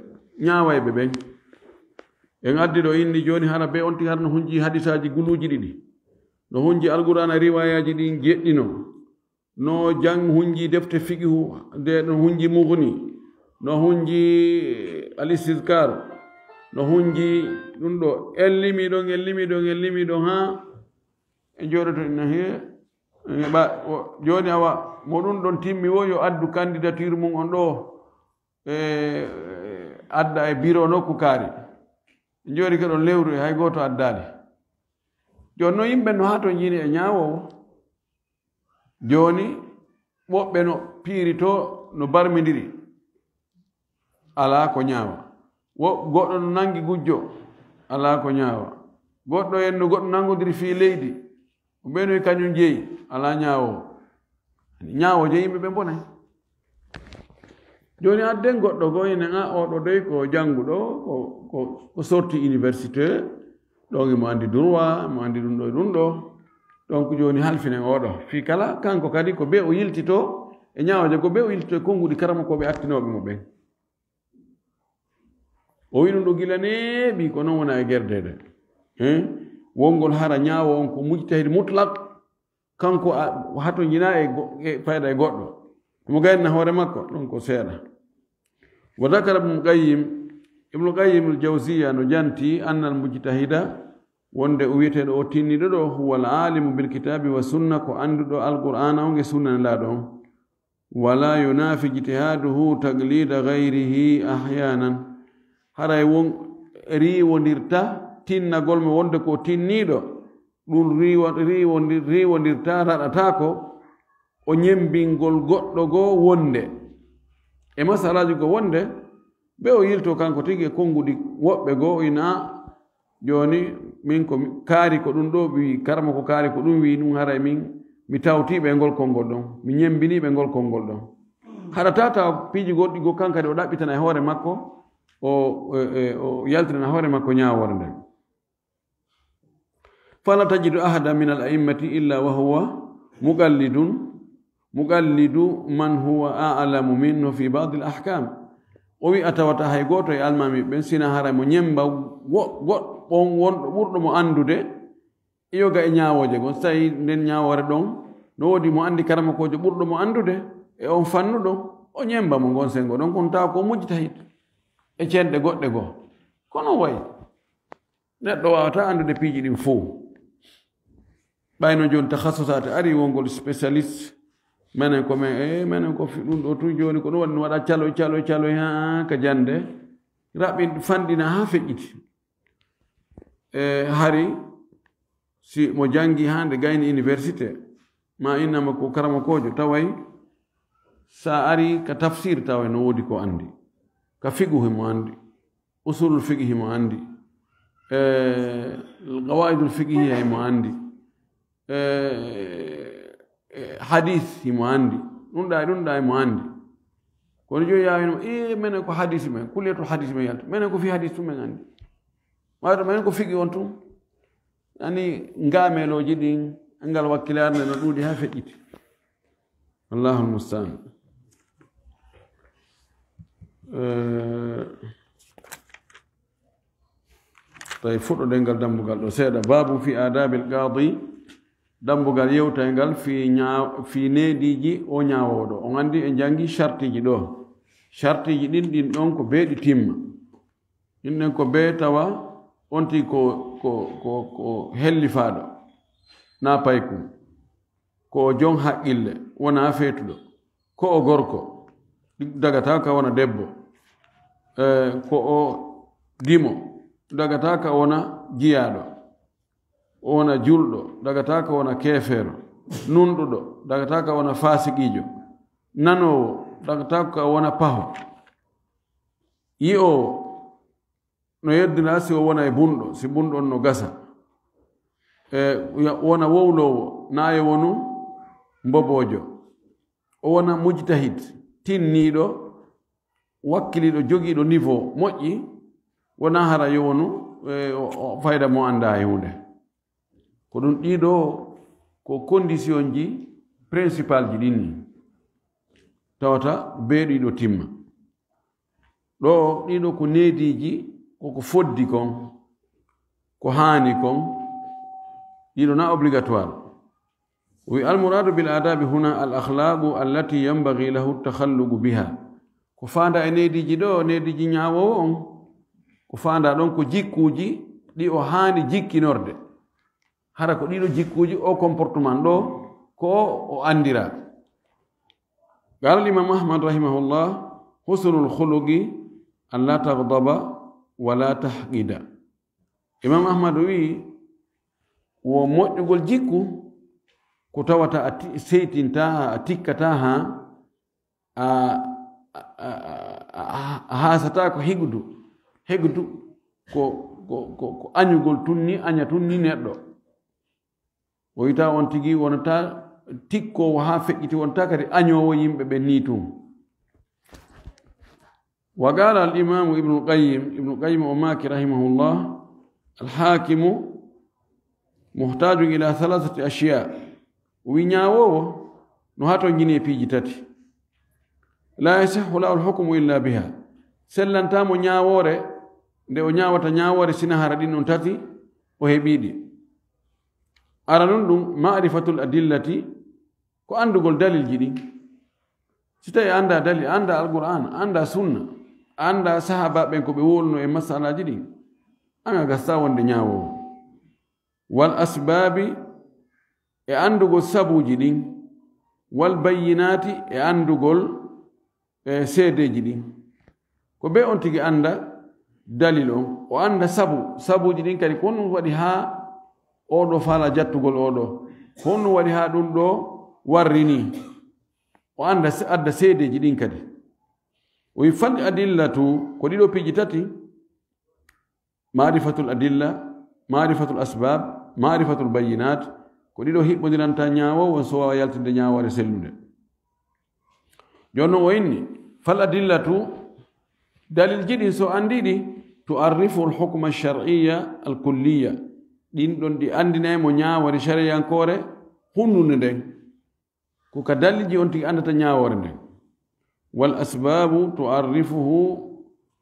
ñaawayɓe ɓen en addi ɗo indi joni hara be on ti har no hunji hadisaji guluji ɗiɗi no hunji alqur'ana riwayaji ɗi jeɗɗino no jang hunji defte fiqihu de no hunji mughni no hunji al-istizkar no hunji ɗum ɗo ellimi ɗon ha e joɗoto no he joni awa mo ɗum ɗon timmi wo yo addu candidature mum on ɗo adda e bureau nokku kaari joni ke ɗon lewru e hay goto addali joni no yimɓe no ha to jini e ñaawowo joni ɓoɓɓe no piiri to no barmidiri ala ko ñaawa goɗɗo no nangi gujjo ala ko ñaawa goɗɗo en no goɗɗo nangodiri fii leydi o ɓenoy kañum jeeyi ala ñaawowo ñaawo je yimɓe ɓe bonay joni adden goɗɗo go ene oɗo doy ko jannguɗo ko sorti université ɗon emo andi droit mo andi ɗum ɗo e ɗum ɗo donc joni halfinen oɗo fii kala kanko kadi ko be o yiltito e ñaawoje ko be o yiltito e konnguɗi karama koɓe attinoɓe mo ɓen o wi ɗum ɗo gila neeɓi ko noon wona e gerdede wongol hara ñaawo on ko mujtahid mutlak kanko hato jina e fayda e goɗɗo mo gayna hoore makko ɗon ko seeɗa wa dakara ibnu qayyim al-jawziya no janti anna al-mujtahida wonde o wiyeteɗo o tinniɗo ɗo huwa al-alimu bil kitabi wa sunna ko anduɗo al-qur'ana on e sunna laaɗo on wala yunafi ijtihaduhu taglida gayrihi ahyanan haray won riwondirta tinnagol mo wonde ko tinniɗo ɗum riwondirta raɗata ko o ñembingol goɗɗo goo wonde e masalaji go wonde ɓe o yilto kanko tigi e konnguɗi woɓɓe goo ina joni min ko kaari ko ɗum ɗo wi karama ko kaari ko ɗum wi ɗum haray min mi tawtiɓe ngol konngol ɗon mi ñembiniɓe ngol konngol ɗon haɗata taw piiji goɗɗi goo kankadi o ɗaɓɓitana e hoore makko o yaltirana hoore makko ñaawore nden fala tajidu ahada min al a'immati illa wa huwa muqallidu man huwa a'lamu minhu fi ba'd al ahkam o wi atawata hay goto e almami ɓen sina hara mo ñemba goɗɗon wonɗo ɓurɗo mo andude yoga e ñaawoje gon so tawi nden ñaawore ɗon no woodi mo andi karama kojo ɓurɗo mo andude e on fannu ɗon o ñemba mo gon sengo ɗon kon tawa ko mujtahid e cenɗe goɗɗe goo kono wayi neɗɗo wawata andude piiji ɗin fof ɓayno joni takhasusate ari wongol spécialiste menen ko menen ko ɗum ɗo tu joni ko ɗum waɗi waɗa caloy ha ka jande raɓɓi fanɗina ha feƴƴiti hari si mo jangi hande gayni université ma innama ko karama kojo taway sa ari ka tafsir taway no wodi ko andi ka fiqhu mo andi usulul fiqhi mo andi qawaidul fiqhi mo andi hadith mo andi ɗum ɗa mo andi kono joni yawino menen ko hadith men kulleto hadith men yalta menen ko fi hadith men andi wato menen ko fiqhi on tum ani ngameloji ɗin ngal wakkilarne no ɗuuɗi ha feƴƴiti wallahu almustaan tawi fuɗɗoɗen ngal dambugal ɗo seeɗa babu fi adabi l qadi dambugal yewtay ngal fi neediji o ñawoɗo on andi e jangi chartiji ɗo chartiji ɗin ɗon ko beeɗi timma ɗin ɗen ko bee tawa onti ko hellifaɗo na payku ko o jon haqqille wona feetuɗo ko o gorko dagata ka wona debbo ko o dimo dagata ka wona jiyaɗo o wona julɗo dagata ka wona keefeero nunɗuɗo dagata ka wona fasiqijo nanowo dagata ka wona paho yi o no yeddina si o wona e bunɗo si bunɗo on no gasa wona wowlowo naye wonu mbobojo o wona mujtahid tinniɗo wakkiliɗo jogiiɗo niveau moƴƴi wona hara yowonu fayda mo anda e hunde ko ɗum ɗiɗo ko condition ji principal ji ɗin ni tawata beeɗiɗo timma ɗo ɗiɗo ko neediji koko foddi kon ko haani kon ɗiɗo na obligatoire wi almuradu bil adabi huna al akhlaqu allati yanbaghi lahu takhalluqu biha ko fanda e neediji ɗo neediji ñawowo on ko fanda ɗon ko jikkuji ɗi o haani jikkinorde hara ko ɗiɗo jikkuji o comportement ɗo ko o andira qala l'imam ahmad rahimahullah husnul khuluqi an la taghdaba wala tahqida imam ahmad wi wo moƴƴugol jikku ko tawata a seytinta ha a tikkata ha a hasata ko hegdu ko añugol tunni aña tunni neɗɗo o wita on tigi wonata tikkowo ha feƴƴiti wonta kadi añowo yimɓe ɓe ni tum wa qala al imamu ibnu qayyim o maki rahimahullah alhakimu muhtajun ila thalathati ashiya wi ñawowo no hato jini piiji tati la yasihu lahu alhukmu illa biha sellantamo ñawore nde o ñawata ñawore sina hara ɗin on tati o heɓiɗi ara non ɗum marifatul adillati ko andugol dalilji ɗin si tawi anda dalil anda alquran anda sunna anda sahaba ɓen ko ɓe wolno e masalaji ɗin anga gasta wonde ñawowo wal asbabi e andugol sabuji ɗin wal bayyinati e andugol seedeji ɗin ko ɓe on tigi anda dalil on o anda sabuji ɗin kadi ko honɗum waɗi ha oɗo faala jattugol oɗo ko honɗum waɗi ha ɗum ɗo warrini o adda seedeji ɗin kadi o wi fal adillatu ko ɗiɗo piiji tati marifatul adilla marifatul asbab marifatul bayyinat ko ɗiɗo hiɓɓodiranta ñaawowo so wawa yaltinde ñaawore sellude joni noon o inni fal adillatu dalil jiɗi so andiɗi tuarrifu lhukma alshar'iya alkulliya ɗin ɗon ɗi andinaymo ñaawore shariyankore hunnude nden ko ka dalilji on tigi andata ñaawore nden wal asbabu tuarrifuhu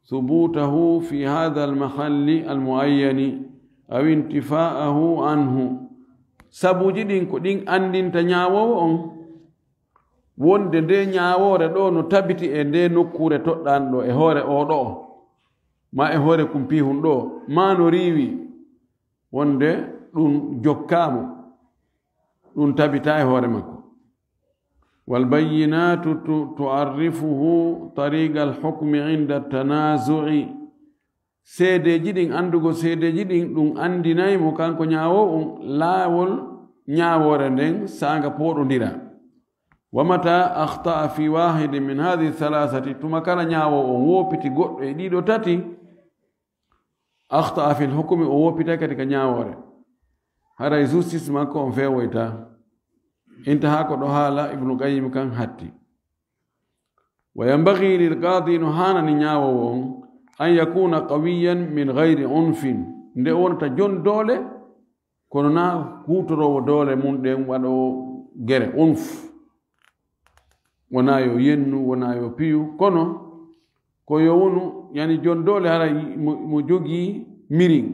thubutahu fi hadha almahalli almuayyani aw intifa'ahu anhu sabuji ɗin ko ɗin andinta ñaawowo on wonde nde ñaawore ɗo no tabiti e nde nokkure toɗɗan ɗo e hoore oɗo o ma e hoore kumpihun ɗo ma no riiwi wonde ɗum jokkamo ɗum tabita e hoore makko walbayyinatu tuarrifuhu tariqa alhukmi inda tanazu'i seedeji ɗin andugo seedeji ɗin ɗum andinaymo kanko ñaawo on laawol ñaawore nden sanga poɗodira wamata akhta'a fi wahidi min hadihi thalathati tuma kala ñaawo o wopiti goɗɗo e ɗiɗo tati akhta'a fi lhukmi o wopita kadi ka ñaawore haray justice makko on fewoyta intaha ko ɗo haala ibnu qayyim kan hatti wa yambaghi lilqadi no hanani ñaawowo on an yakuna qawiyan min gayri unfin nde wonta jon doole kono na hutorowo doole mum ɗen waɗo gere unf wona yo yennu wona yo piyu kono ko yo wonu yani jon doole hara mo jogii mirin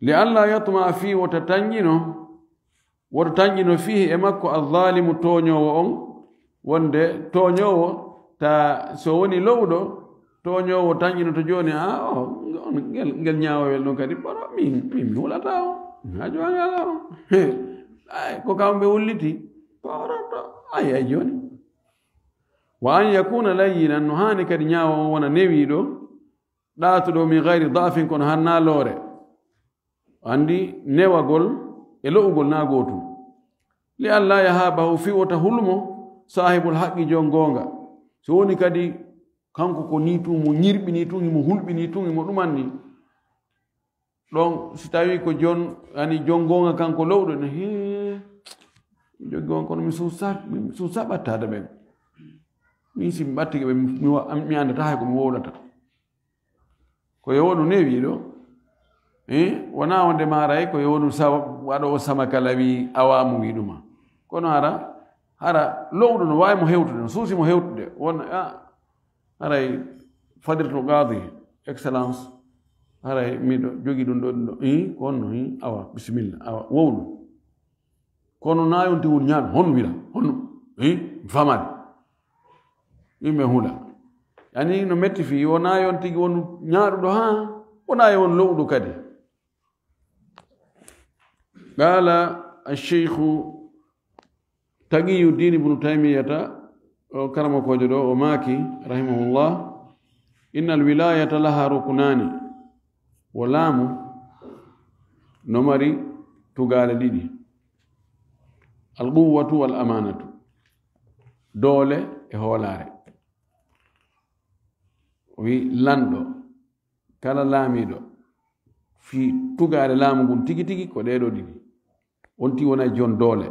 li alla yatma fi wota tañƴino fihi e makko alzalimu toñowo on wonde toñowo ta so woni lowɗo toñowo tañƴino to joni ngel ñaawowel ɗon kadi ɓoro min hulata o ha joangala o ko kamɓe wulliti ɓoroto ay joni wa an yakuna layyinan no hani kadi ñaawo on wona newiɗo ɗatuɗo min gayri dafin kono hanna loore andi newagol e lo'ugol na gotum li alla yahabahu fi wota hulmo sahibul haqqi jon gonga so woni kadi kanko ko ni tun mo ñirɓini tun imo hulɓini tun imo ɗumanni ɗon si tawi ko jon gonga kanko lowɗo ne jogi on kono mi suusa ɓattade ɓen min si mi ɓattike ɓe mi andata hay ko mi wowlata ko yowonu newiɗo wona wonde maray ko yowonu waɗo o sama kala wi awamu wiɗuma kono hara lowɗo no wawi mo hewtude no suusi mo hewtude wona haray fadirto qadi excellence haray miɗo jogi ɗum ɗo ko honno awa bisimilla awa wowlu kono na yonti won ñaami honno wiɗa honno famade yimɓe hula yani no metti fi wona yon tigi won ñaaɗuɗo ha wona won lowɗo kadi qala alcheikhu taqiyuddin ibnu taymiyata o karamakojo ɗo o maaki rahimahullah inna alwilayata laha rukunani wo laamu no mari tugale ɗiɗi alquwatu wal amanatu doole e hoolare wi lanɗo kala laamiɗo fi tugare laamu ngun tigi tigi ko ɗeɗo ɗiɗi wonti wona jon doole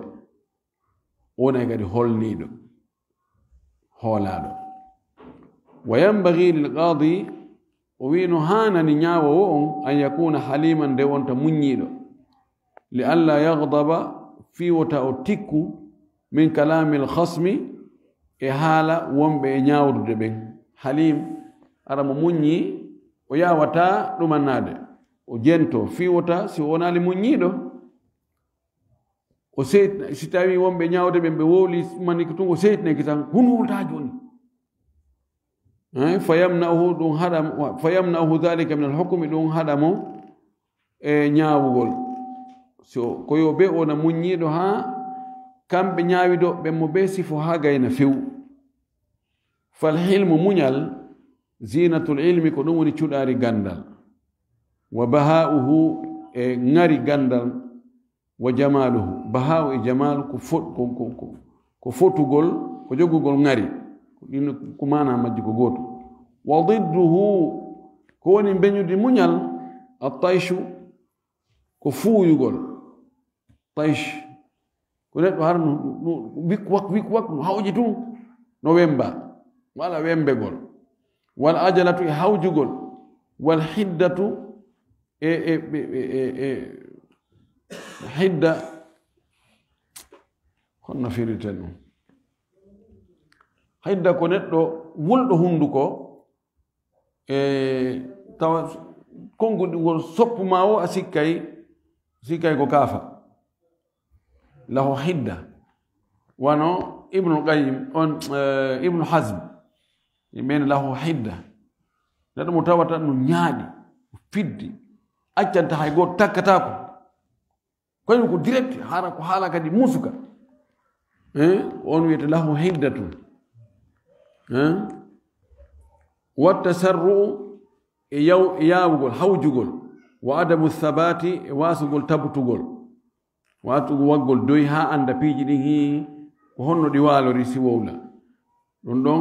wona kadi holniɗo hoolaɗo wa yambagi lilqadi o wi no hanani ñaawowo on an yakuna haliman nde wonta muññiɗo li alla yagdaba fi wota o tikku min kalami lhasmi e haala wonɓe e ñawdude ɓen halim ara mo muññi o yawata ɗumannade o jento fi wota si wonali muññiɗo o seytna si tawi wonɓe ñawde ɓen ɓe wowli maniki tun o seytneki tan hun wulta joni fayamna'uhu dhalika min alhukmi ɗum haɗamo e ñaawugol so koyo be ona muññiɗo ha kamɓe ñaawido ɓen mo be sifo ha gayna few falhilmu muñal zinatul ilmi ko ɗum woni cuɗari gandal wa baha'uhu e ngari gandal wa jamaluhu baha'u e jamal ko fotugol ko jogugol ngari ɗino ko mana majji ko goto wa didduhu ko woni beñude muñal attayshu ko fuuyugol taysh ko neɗɗo har wik no hawji tun no wemba wala wembegol wal ajalatu e hawjugol wal hiddatu hidda honno firiten ɗum hidda ko neɗɗo wulɗo hunduko tawa konngol soppu ma o a sikkay ko kaafa lahu hidda wano ibnu qayyim on ibnu hazm yimɓene lahu hidda neɗɗo mo tawata no ñaaɗi fiddi accanta hay goto takkatako kañum ko direct hara ko haala kadi musuka on wiyete lahu hiddatun wattasarru e yawugol hawjugol wa adamu thabati e wasugol tabutugol watugo waggol doy ha anda piiji ɗin hi ko honno ɗi waalori si wowla ɗum ɗon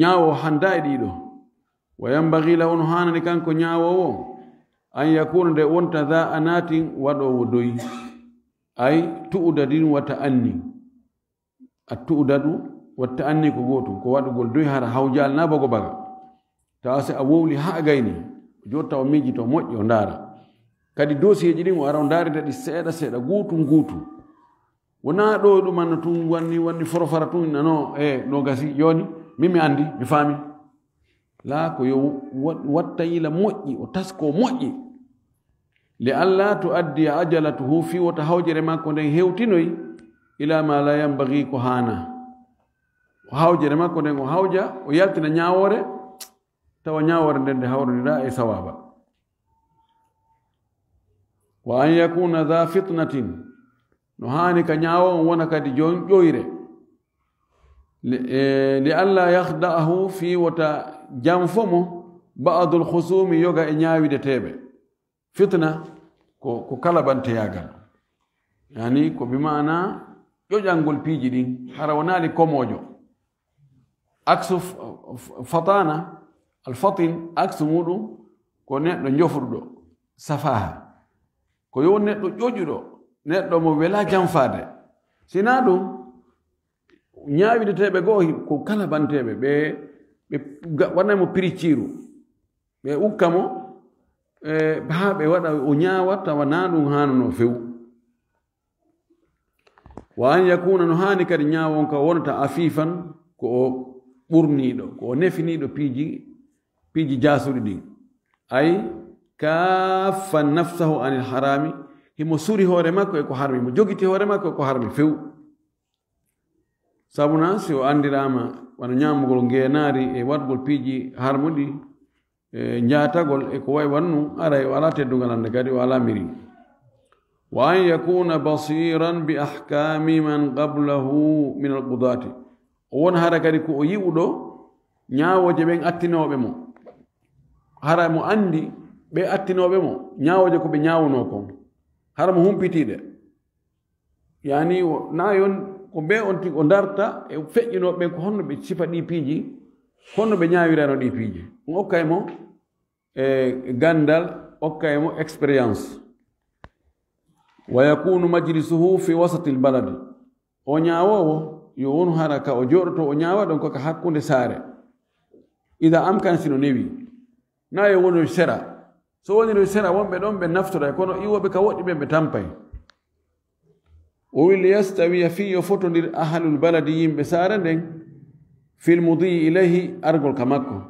ñaawo handa e ɗiɗo wa yambagi lahu no hanani kanko ñaawowo an yakuna nde wonta dha anatin waɗowo doy ay tu'udadin wa ta'anni at-tu'dadu wa ta'anni ko gotum ko waɗugol doy hara hawjal na bago baga tawa se a wowli ha gayni jotta o miji to moƴƴi o ndaara kadi dosieji ɗin o ara o ndaarida ɗi seeɗa seeɗa guutu wona ɗo ɗumanno tun wanni forofara tun nano no gasi joni min mi andi mi faami la ko yo watta yila moƴƴi o tasko moƴƴi li alla tuaddi ajalatuhu fi wota hawjere makko nden hewtinoy ila ma la yambagi ko hana o hawjere makko nden o hawja o yaltina ñawore tawa ñawore nden nde hawroniɗa e sawaba wa an yakuna dha fitnatin no hani ka ñaawo on wona kadi jon ƴoyre li alla yahda'ahu fi wota jam fomo ba'dul khusumi yoga e ñaawide teɓe fitna ko kalabanteyagal yani ko bimana ƴoƴalngol piiji ɗin hara wonaali komojo aksu fatana alfatin aksu muɗum ko neɗɗo jofruɗo safaha ko yo neɗɗo ƴoƴuɗo neɗɗo mo wela janfade sina ɗum ñaawideteɓe goo ko kalabanteɓe ɓe waɗnamo piriciru ɓe ukka mo ha ɓe waɗa o ñaawa tawa na ɗum hanano few wa an yakuna no hani kadi ñaawon ka wonata afifan ko o ɓurniɗo ko o nefiniɗo piiji jasuɗi ɗin ay kaffa nafsahu anil harami himo suri hoore makko e ko harmi mo jogiti hoore makko e ko harmi few sabuna si o andirama wona ñamugol ngeenaari e waɗgol piiji harmuɗi e jaatagol e ko way wannu ara o ala teddugal hande kadi o ala miri wa an yakuna basiran bi ahkami man qablahu min alqudati o won hara kadi ko o yi'uɗo ñaawoje ɓen attinoɓe mo hara mo andi ɓe attinoɓe mo ñaawoje ko ɓe ñaawuno kon hara mo humpitiɗe yani na yon ko ɓe on tigi o darta e feƴƴinoɓe ɓen ko honno ɓe sifa ɗi piiji honno ɓe ñaawirano ɗi piiji on okkay mo e gandal okkay mo expérience wa yakunu majlisuhu fi wasati lbaladi o ñaawowo yo won hara ka o jooɗoto o ñaawa ɗon koka hakkunde saare ida amkan sino newi na yo woni sera so woni no sera wonɓe ɗon ɓe naftora kono iwoɓe ka woɗɗi ɓen ɓe tampay o wi liyastawiya fi yo fotondir ahlul baladi yimɓe saare nden fil mudii ilayhi argol ka makko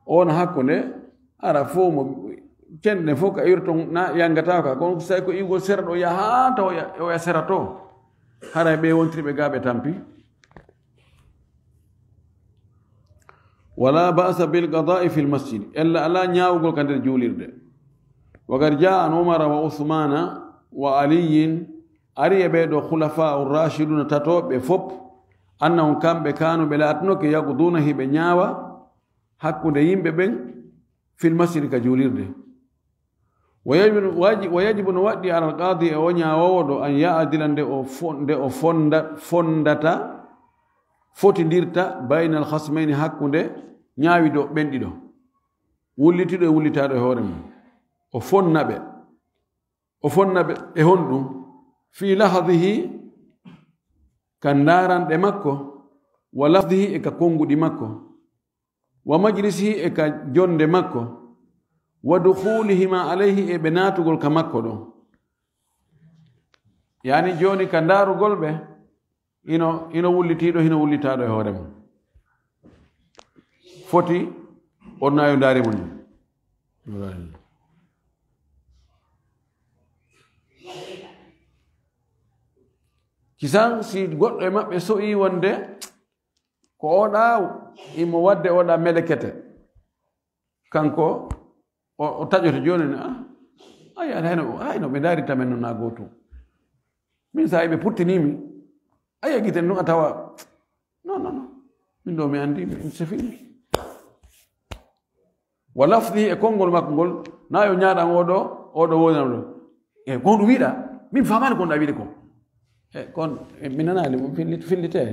on hakkunde ara fo mo cenɗe fof ka iwrto na yangata ka kono so tawi ko iwgol sera ɗo yaha taw oya sera to hara ɓe wontiriɓe ga ɓe tampi wala ba'sa bil qada'i fil masjid illa ala ñaawugol ka nder juulirde wakad jaa an umara wa usmana wa aliyin ari e ɓeeɗo khulafa urrashiduna tatoɓe fop annahum kamɓe kanuɓe laatinoke yaguduna hiɓe ñaawa hakkunde yimɓe ɓen fil masjid ka juulirde wa yajibu no waɗɗi ala alqadi e o ñaawowo ɗo an yaadila nde o fondata fotidirta bayna alhasmayni hakkunde ñaawido ɓen ɗiɗo wullitiɗo e wullitaɗo e hoore mum o fonnaɓe e honɗum fi lahadihi ka ndaranɗe makko wa lafdihi e ka konguɗi makko wa majlisihi e ka jonde makko wa dukhulihima alayhi e ɓe naatugol ka makko ɗon yani joni ka ndaarugol ɓe ino wullitiɗo hino wullitaɗo e hoore mum foti on nayo ndaari mum kisan si goɗɗo e maɓɓe so'i wonde ko oɗa imo wadde oɗa melekete kanko o taƴoto joni ay aɗa hayno ɓe ndaari tamen no na gotum min sa ɓe puttinimi aya giten ɗum a tawa non min ɗo mi andi c'est fini wa lafdihi e konngol makko ngol na yo ñaaɗan oɗo wonano ɗo e gonɗum wiiɗa min famani kon ɗa wiide ko kon mi nanali mo fillite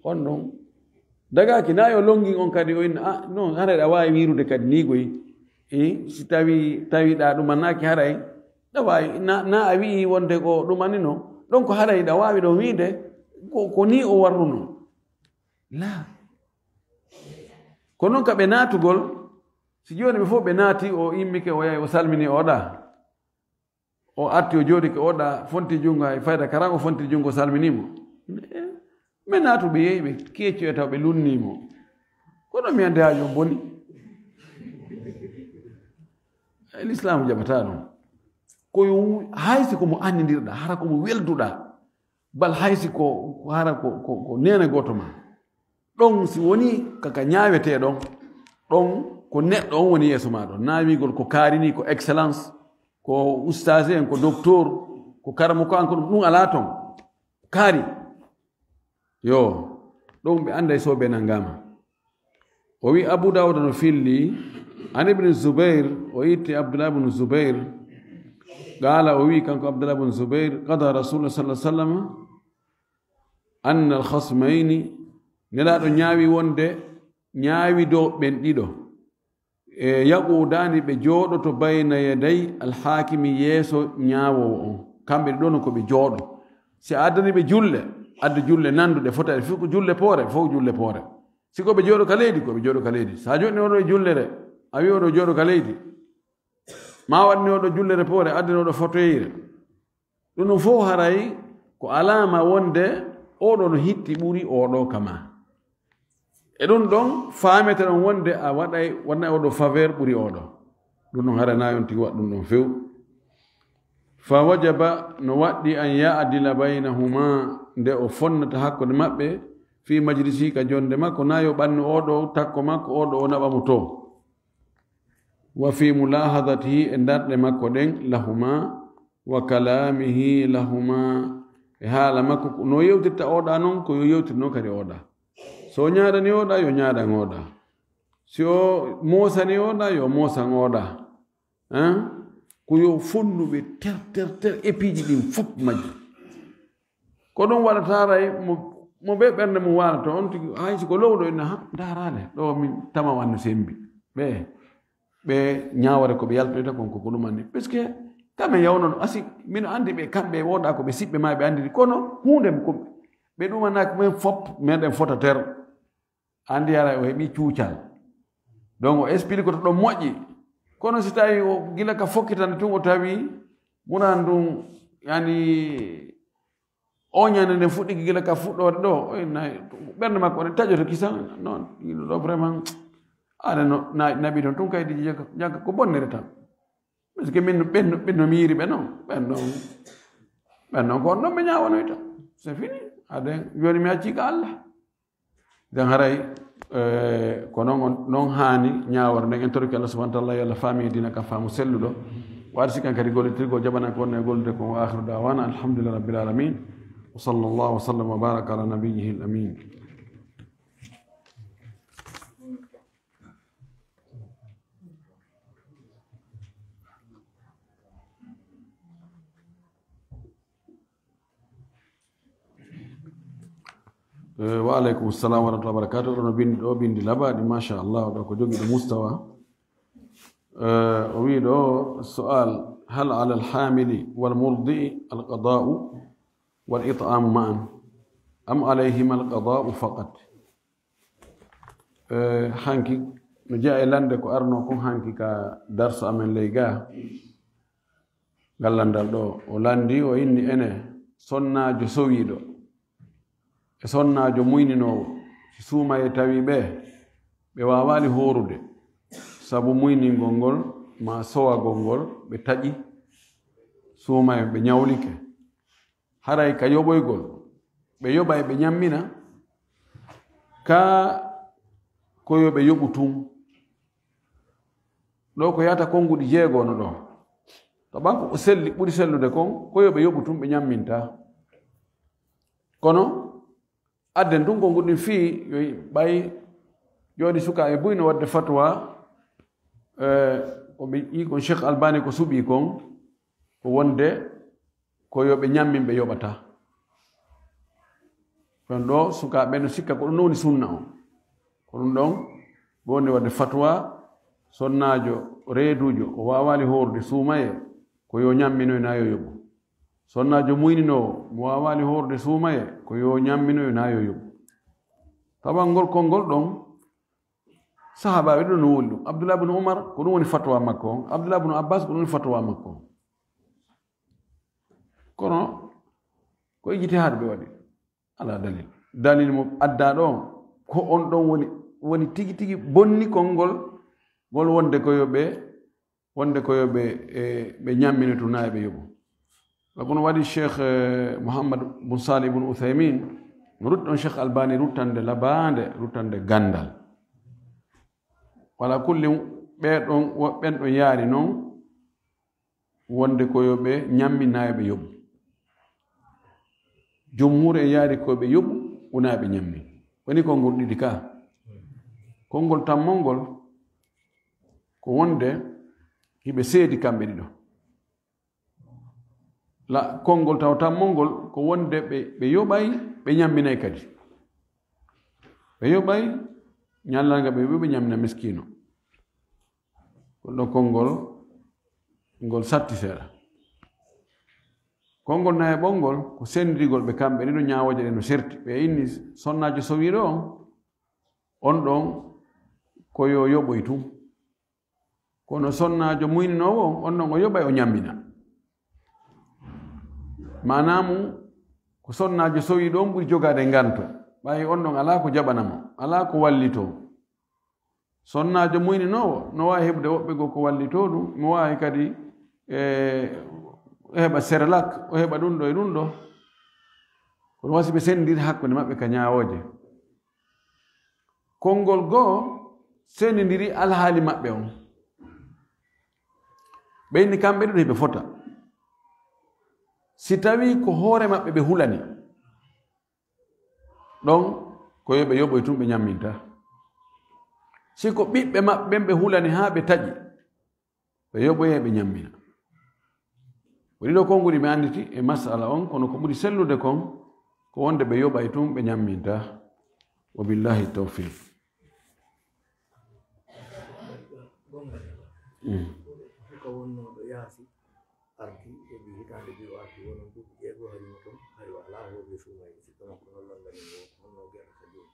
on ɗon dagaki na yo longi on kadi o inna non haray ɗa wawi wirude kadi ni goyi si tawiɗa ɗumannaki haray ɗa wawi na a wii wonde ko ɗumanino ɗon ko haray ɗa wawi ɗo wiide ko ni o warruno la ko noon ka ɓe naatugol si joni ɓe fof ɓe naati o immike o yahi o salmini oɗa o arti o jooɗi ke oɗa fonti junngo hay fayda karan o fonti junngo salminimo ɓe naatu ɓe yehi ɓe keecci e taw ɓe lunnimo kono mi ande hajo boni l'islamu jaɓata ɗum koyo haysi komo annidirɗa hara komo welduɗa bal haysi ko hara ko nene goto ma ɗon si woni kaka ñaaweteɗon ɗon ko neɗɗo on woni yeeso ma ɗon na wigol ko kaarini ko excellence ko ustage en ko docteur ko karamo ko an ko ɗum ala ton kaari yo ɗum ɓe anda e soɓe nangama o wi abou dawuda no filli an ibne zoubair o itti abdoulah ibne zoubair qala o wi kanko abdoulah ibne zoubair qada rasulullah sallah sallam anna alkhasmayni nelaɗo ñaawi wonde ñaawi dow ɓen ɗiɗo e yaqudani ɓe jooɗoto bayna yaday alhakimi yeeso ñaawowo on kamɓe ɗo no ko ɓe jooɗo si a addani ɓe julle adde julle nanduɗe fotade fof ko julle poore fof julle poore si ko ɓe jooɗo ka leydi ko ɓe jooɗo ka leydi sa joɗni oɗo e jullere a wi oɗo jooɗo ka leydi ma waɗni oɗo jullere poore addani oɗo fotoyire ɗum ɗum fof haray ko alama wonde oɗo no hitti ɓuri oɗo kama e ɗum ɗon faamete ɗon wonde a waɗnay oɗo faveur ɓuri oɗo ɗum ɗon harana on tigi waɗ ɗum ɗon few fa wajaba no waɗɗi an yaadila baynahuma nde o fonnata hakkude maɓɓe fi majlisi ka jonde makko na yo ɓannu oɗo takko makko oɗo o naɓamo to wa fi mulahadatihi e darɗe makko ɗen lahuma wa kalamihi lahuma e haala makko no yewtirta oɗa noon ko yo yewtirno kadi oɗa so o ñaaɗani oɗa yo ñaaɗan oɗa si o moosani oɗa yo moosan oɗa ko yo fonnuɓe ter épiji ɗin fof majji ko ɗum waɗataray mo ɓe ɓernde mum waalata on tigi haysi ko lowɗo inna darale ɗo min tama wanno sembi ɓe ñawore ko ɓe yaltoyta kon koko ɗumanni puisque kamen yawnono asi mino andi ɓe kamɓe woɗa ko ɓe siɓɓe ma ɓe andiri kono hunde ko ɓe ɗumanaki men fop meɗen fota ter andi ara o heɓi cuucal donc o explique ko to ɗon moƴƴi kono si tawi o gila ka fokkitande tun o tawi ɓuran ɗum yani o ñande nde fuɗɗiki gila ka fuɗɗode ɗo ɓernde makko one taƴoto kisan non yiɗo ɗo vraiment aɗa naɓi toon tun kaydi jagga ko bonnere tan par ce que min ɓenno mi yiri ɓe noon ɓennon ko on ɗon ɓe ñawanoyta c'est fini aden joni mi accika Allah den haray ko noon haani ñaawore nden en torki Allah subhanahu wa ta'ala yo Allah faami dina ka faamu selluɗo waɗi sikan kadi golletirgo jaɓana ko wonno e gollude ko wa akhiru dawana alhamdulillahi rabbil alamin wa sallallahu wa sallam wa baraka ala nabiyyihi al amin wa aleykum salam wa rahmatullahi wa barakatuh ɗono bindi ɗo bindi labaɗi machallah ɗo ko jogi ɗo mustawa o wi ɗo sual hal ala alhamili walmurdii alqada'u walit'amu ma'an am alayhima alqada'u faqat hanki no jeeya e lande ko arno kon hanki ka darso amen ley ga gallandal ɗo o landi o inni ene sonnajo sowiɗo e sonnajo muyninowo si suuma e tawi ɓe wawali horude sabu muyningol ngol ma sowagol ngol ɓe taƴi suuma e ɓe ñawlike haray ka yoɓoygol ɓe yoɓa e ɓe ñammina ka koyo ɓe yoɓu tun ɗo ko yata konguɗi jeegono ɗo to ɓanko o selli ɓuri sellude kon koyo ɓe yoɓu tun ɓe ñamminta kono adden tun ko nguɗin fii yo ɓay joni suka e buyno wadde fatwa ko ɓe ƴi kon cheikh albani ko suuɓi kon ko wonde ko yoɓe ñammin ɓe yoɓata ɗon ɗo sukaɓe no sikka ko ɗum ɗo woni sunna o ko ɗum ɗon wonde wadde fatwa sonnajo reedujo o wawali horde suumaye ko yo ñamminoyo na yo yoɓu sonnajo muyninowo mo wawali horde suumaye ko yo ñamminoyo na yo yoɓu tawan ngol konngol ɗon sahabaɓe ɗo no woni ɗum abdoullah bnu oumar ko ɗum woni fatwa makko on abdoullah bnu abbas ko ɗum woni fatwa makko on kono ko ijtihaad ɓe waɗi ala dalil mo adda ɗo ko on ɗon woni tigi tigi bonni konngol ngol wonde ko yoɓe ɓe ñammine to nayi ɓe yoɓu kono waɗi cheikh mouhammad bun salih bun uthaymin no rutti ɗon cheikh albani ruttande labande ruttande gandal wala kulli ɓeɗon woɓɓen ɗon yaari noon wonde ko yoɓe ñammi nayi ɓe yoɓu jumhur e yaari koɓe yoɓu wona ɓe ñammi woni konngol ɗiɗi ka konngol tammol ngol ko wonde hiɓe seedi kamɓe ɗiɗo konngol taw tammol ngol ko wonde ɓe yoɓay ɓe ñamminay kadi ɓe yoɓay ñallal nga ɓe yoɓi ɓe ñammina miskino kon ɗo konngol ngol satti seeɗa konngol naye ɓolngol ko sendirigol ɓe kamɓe ɗiɗo ñawoje ɗe no serti ɓe inni sonnajo sowiɗo on ɗon ko yo yoɓoy tum kono sonnajo muyninowo on ɗon o yoɓay o ñammina manamu ko sonnajo sowiɗo on ɓuri jogade nganto ɓayi on ɗon ala ko jaɓanamo ala ko wallito sonnajo muyninowo no wawi heɓde woɓɓe goo ko wallito ɗum mo wawi kadi o heɓa serlak o heɓa ɗum ɗo e ɗum ɗo kono wasi ɓe sendiri hakkude maɓɓe ka ñawoje konngol goo sendidiri alhaali maɓɓe on ɓe inni kamɓe ɗiɗo heɓe fota si tawi ko hoore maɓɓe ɓe hulani ɗon ko yoɓe yoɓoy tum ɓe ñamminta si ko ɓiɓɓe maɓɓen ɓe hulani haa ɓe taƴi ɓe yoɓoye ɓe ñammina woni ɗo konnguli mi anditi e masala on kono ko ɓuri sellude kon ko wonde ɓe yoɓay tum ɓe ñamminta wa billahi tawfiq ko wonnoɗo yaasi ardi heɓi hitande mbi ardi wonon duuɓi ƴeego harimo toon hay ala hoɓe suumay sikka makko noon landani mo honno gueɗata joni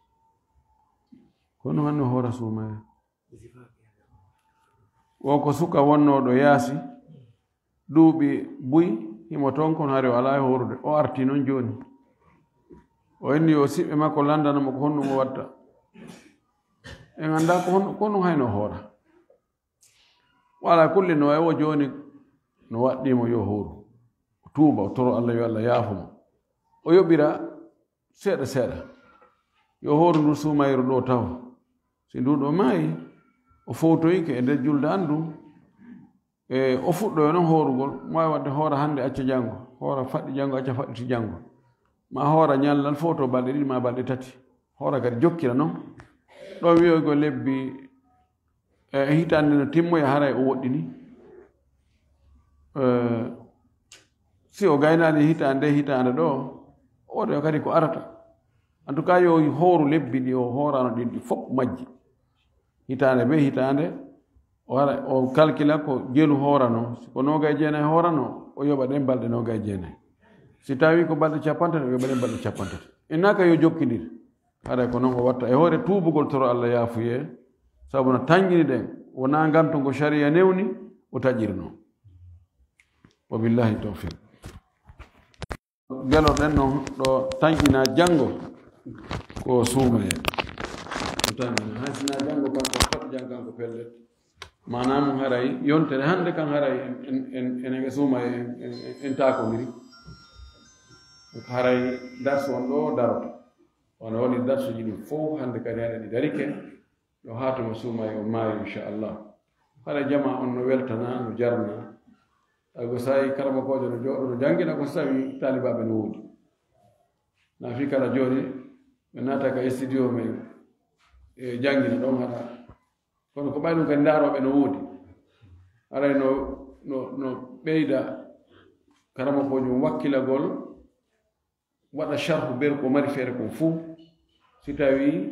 kono hanno hoora suumaya o ko suka wonnoɗo yaasi duuɓi buy himo toon kono hari o ala horude o arti noon joni o inni o siɓɓe makko landanamo ko honɗum o watta en anda ko honɗum hayno hoora wala kulle no wayi o joni no waɗɗimo yo hooru tuuba o toro allah yo allah yaafumo o yoɓira seeɗa seeɗa yo hooru ndu suumayru ɗo taw si nduɗo maayi o fowtoyke e nder julde andu e o fuɗɗoyo noon hoorugol mo wawi wadde hoora hannde acca janngo hoora faɗɗi janngo acca faɗɗiti janngo ma hoora ñallal foto balɗe ɗiɗi ma balɗe tati hoora kadi jokkira noon ɗon wiyoygo lebbi e hitande no timmoya haray o woɗɗini si o gaynani hitande ɗo oɗo kadi ko arata en tout cas yo hooru lebbi ɗi o hoorano ɗin ɗi fof majji hitande be hitande o calcula ko jelu hoorano ko nogay jeenayi hoorano o yoɓa ɗen balɗe nogay jeenayi si tawi ko balɗe capantati o yoɓa ɗen balɗe capantati innaka yo jokkidir haɗa ko noon o watta e hoore tuubugol toro allah yaafuye sabu no tañƴini ɗen wona nganto ngo sharia newni o taƴirno wa billahi tawfiq geloɗen noon ɗo tañƴina janngo ko suumaye o tañƴina haysina janngo kanko faɗi jang kanko pellet manam haray yontere hannde kan haray enen e suumaye en taakodiri haray darsu on ɗo daroto wono woni darsuji ɗi fof hannde kadi haɗa ɗi darike yo haatuma suumaye o maayi inchallah haɗa jama on no weltana no jarna tawi so tawi kala mokojo no jooɗo no janngina ko so tawi talibaɓe no woodi na fi kala jooni ɓe naata ka studio men e janngina ɗon haɗa kono ko ɓay ɗum kadi ndaaroɓe no woodi haray no ɓeyda karama ko jom wakkilagol waɗa sharhu ber ko mari feere kon fuu si tawi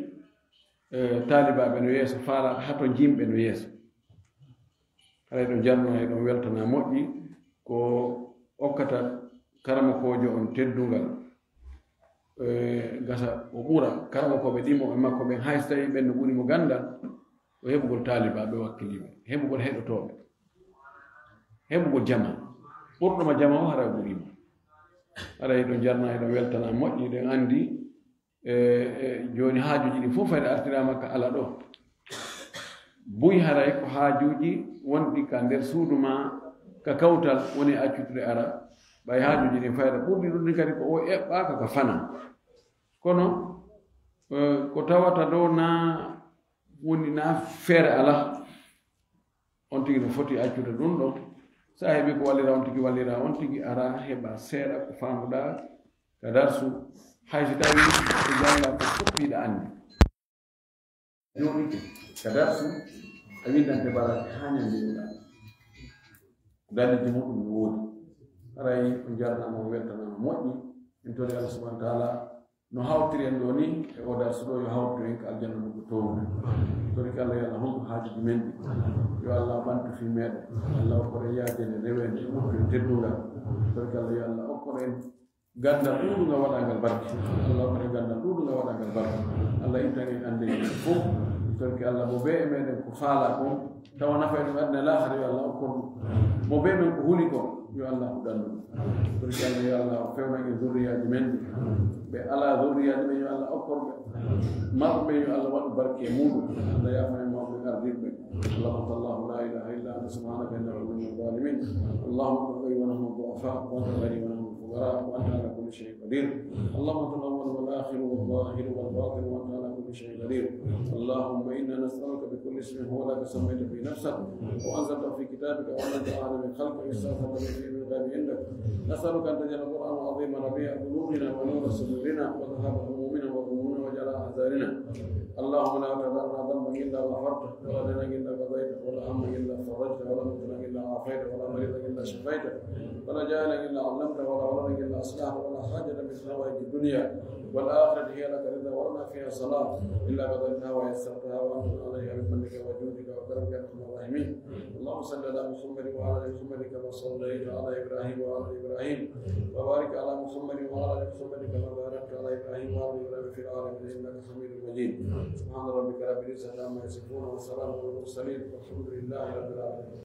taalibaɓe no yeeso faalaɓe hato jimɓe no yeeso haray ɗo jarno e ɗon weltana moƴƴi ko okkata karama kojo on teddungal gasa o ɓura karama koɓe ɗimo e makko ɓen hay so tawi ɓen no ɓurimo gandal o heɓugol taalibaɓe wakkiliɓe heɓugol heɗotoɓe heɓugol jama ɓurɗoma jama o hara ɓurimo haray ɗo jarna e ɗon weltana moƴƴi ɗen andi joni haajuji ɗi fof hayɗe artirama ka ala ɗo buy haray ko haajuji wonɗi ka nder suudu ma ka kawtal woni accutude ara ɓay haajuji ɗin fayda ɓurɗi ɗum ɗi kadi ko o eɓɓaka ka fana kono ko tawata ɗo na woni na feere ala on tigi no foti accude ɗum ɗo sa heeɓi ko wallira on tigi wallira on tigi ara heɓa seeɗa ko famuɗa ka darsu hay so tawi ko janga ko foppiɗa andi joni ka darsu a windante balade ha ñandiɗuɗa dalilji muɗum no woodi haray ko jarnama o weltanama moƴƴi min tori Allah subhanahu wa taala no hawtiri en ɗo ni e o darsu ɗo yo hawtiri en ko aljanna ɗum ko townu tori ko Allah yo Allah honko haajuji men ɗi yo Allah ɓantu fi meɗen Allah okkore yaadene rewende ɗuɗɗo teddungal tori ko Allah yo Allah okkore en gandal ɗuɗuga waɗagal barke Allah okkore gandal ɗuɗuga waɗagal barke Allah intan en ande fof tori ko Allah mo be e meɗen ko faala kon tawa nafa ɗum adna lahara yo Allah okkor ɗum mo be men ko huuli ko yo Allah huɗanɗu tori ko Allah yo Allah fewna en zurriyaji men ɓe ala zurriyaji ɓe yo Allah okkorɓe marɓe yo Allah waɗu barke e muɗum Allah yafana e mawɓe ardirɓe اللهم الله لا اله الا انت سبحانك انا كنا من الظالمين اللهم اغفر لي ونحن الضعفاء وانت الغني ونحن الفقراء وانت على كل شيء قدير اللهم انت الاول والاخر والظاهر والباطن وانت على كل شيء قدير اللهم انا نسالك بكل اسم هو لك سميت في نفسك وانزلته في كتابك وانت اعلم من خلقك استغفرت به في الغيب عندك نسالك ان تجعل القران العظيم ربيع قلوبنا ونور صدورنا وذهاب همومنا وغمومنا وجلاء احزاننا اللهم لا تدع لنا ذنبا الا غفرته ولا دينا الا قضيته ولا هما الا فرجته ولا مكروها الا عافيته ولا مريضا الا شفيته ولا جاهلا الا علمته ولا ولدا الا اصلحته ولا حاجه من حوائج الدنيا والاخره هي لك رضا ولنا فيها صلاه الا قضيتها ويسرتها وانت عليها بمنك وجودك وكرمك يا ارحم الراحمين اللهم صل على محمد وعلى ال محمد كما صليت على ابراهيم وعلى ابراهيم وبارك على محمد وعلى ال محمد كما باركت على ابراهيم وعلى ابراهيم في العالمين انك حميد مجيد سبحان ربك رب العزه عما يصفون وسلام على المرسلين والحمد لله رب العالمين.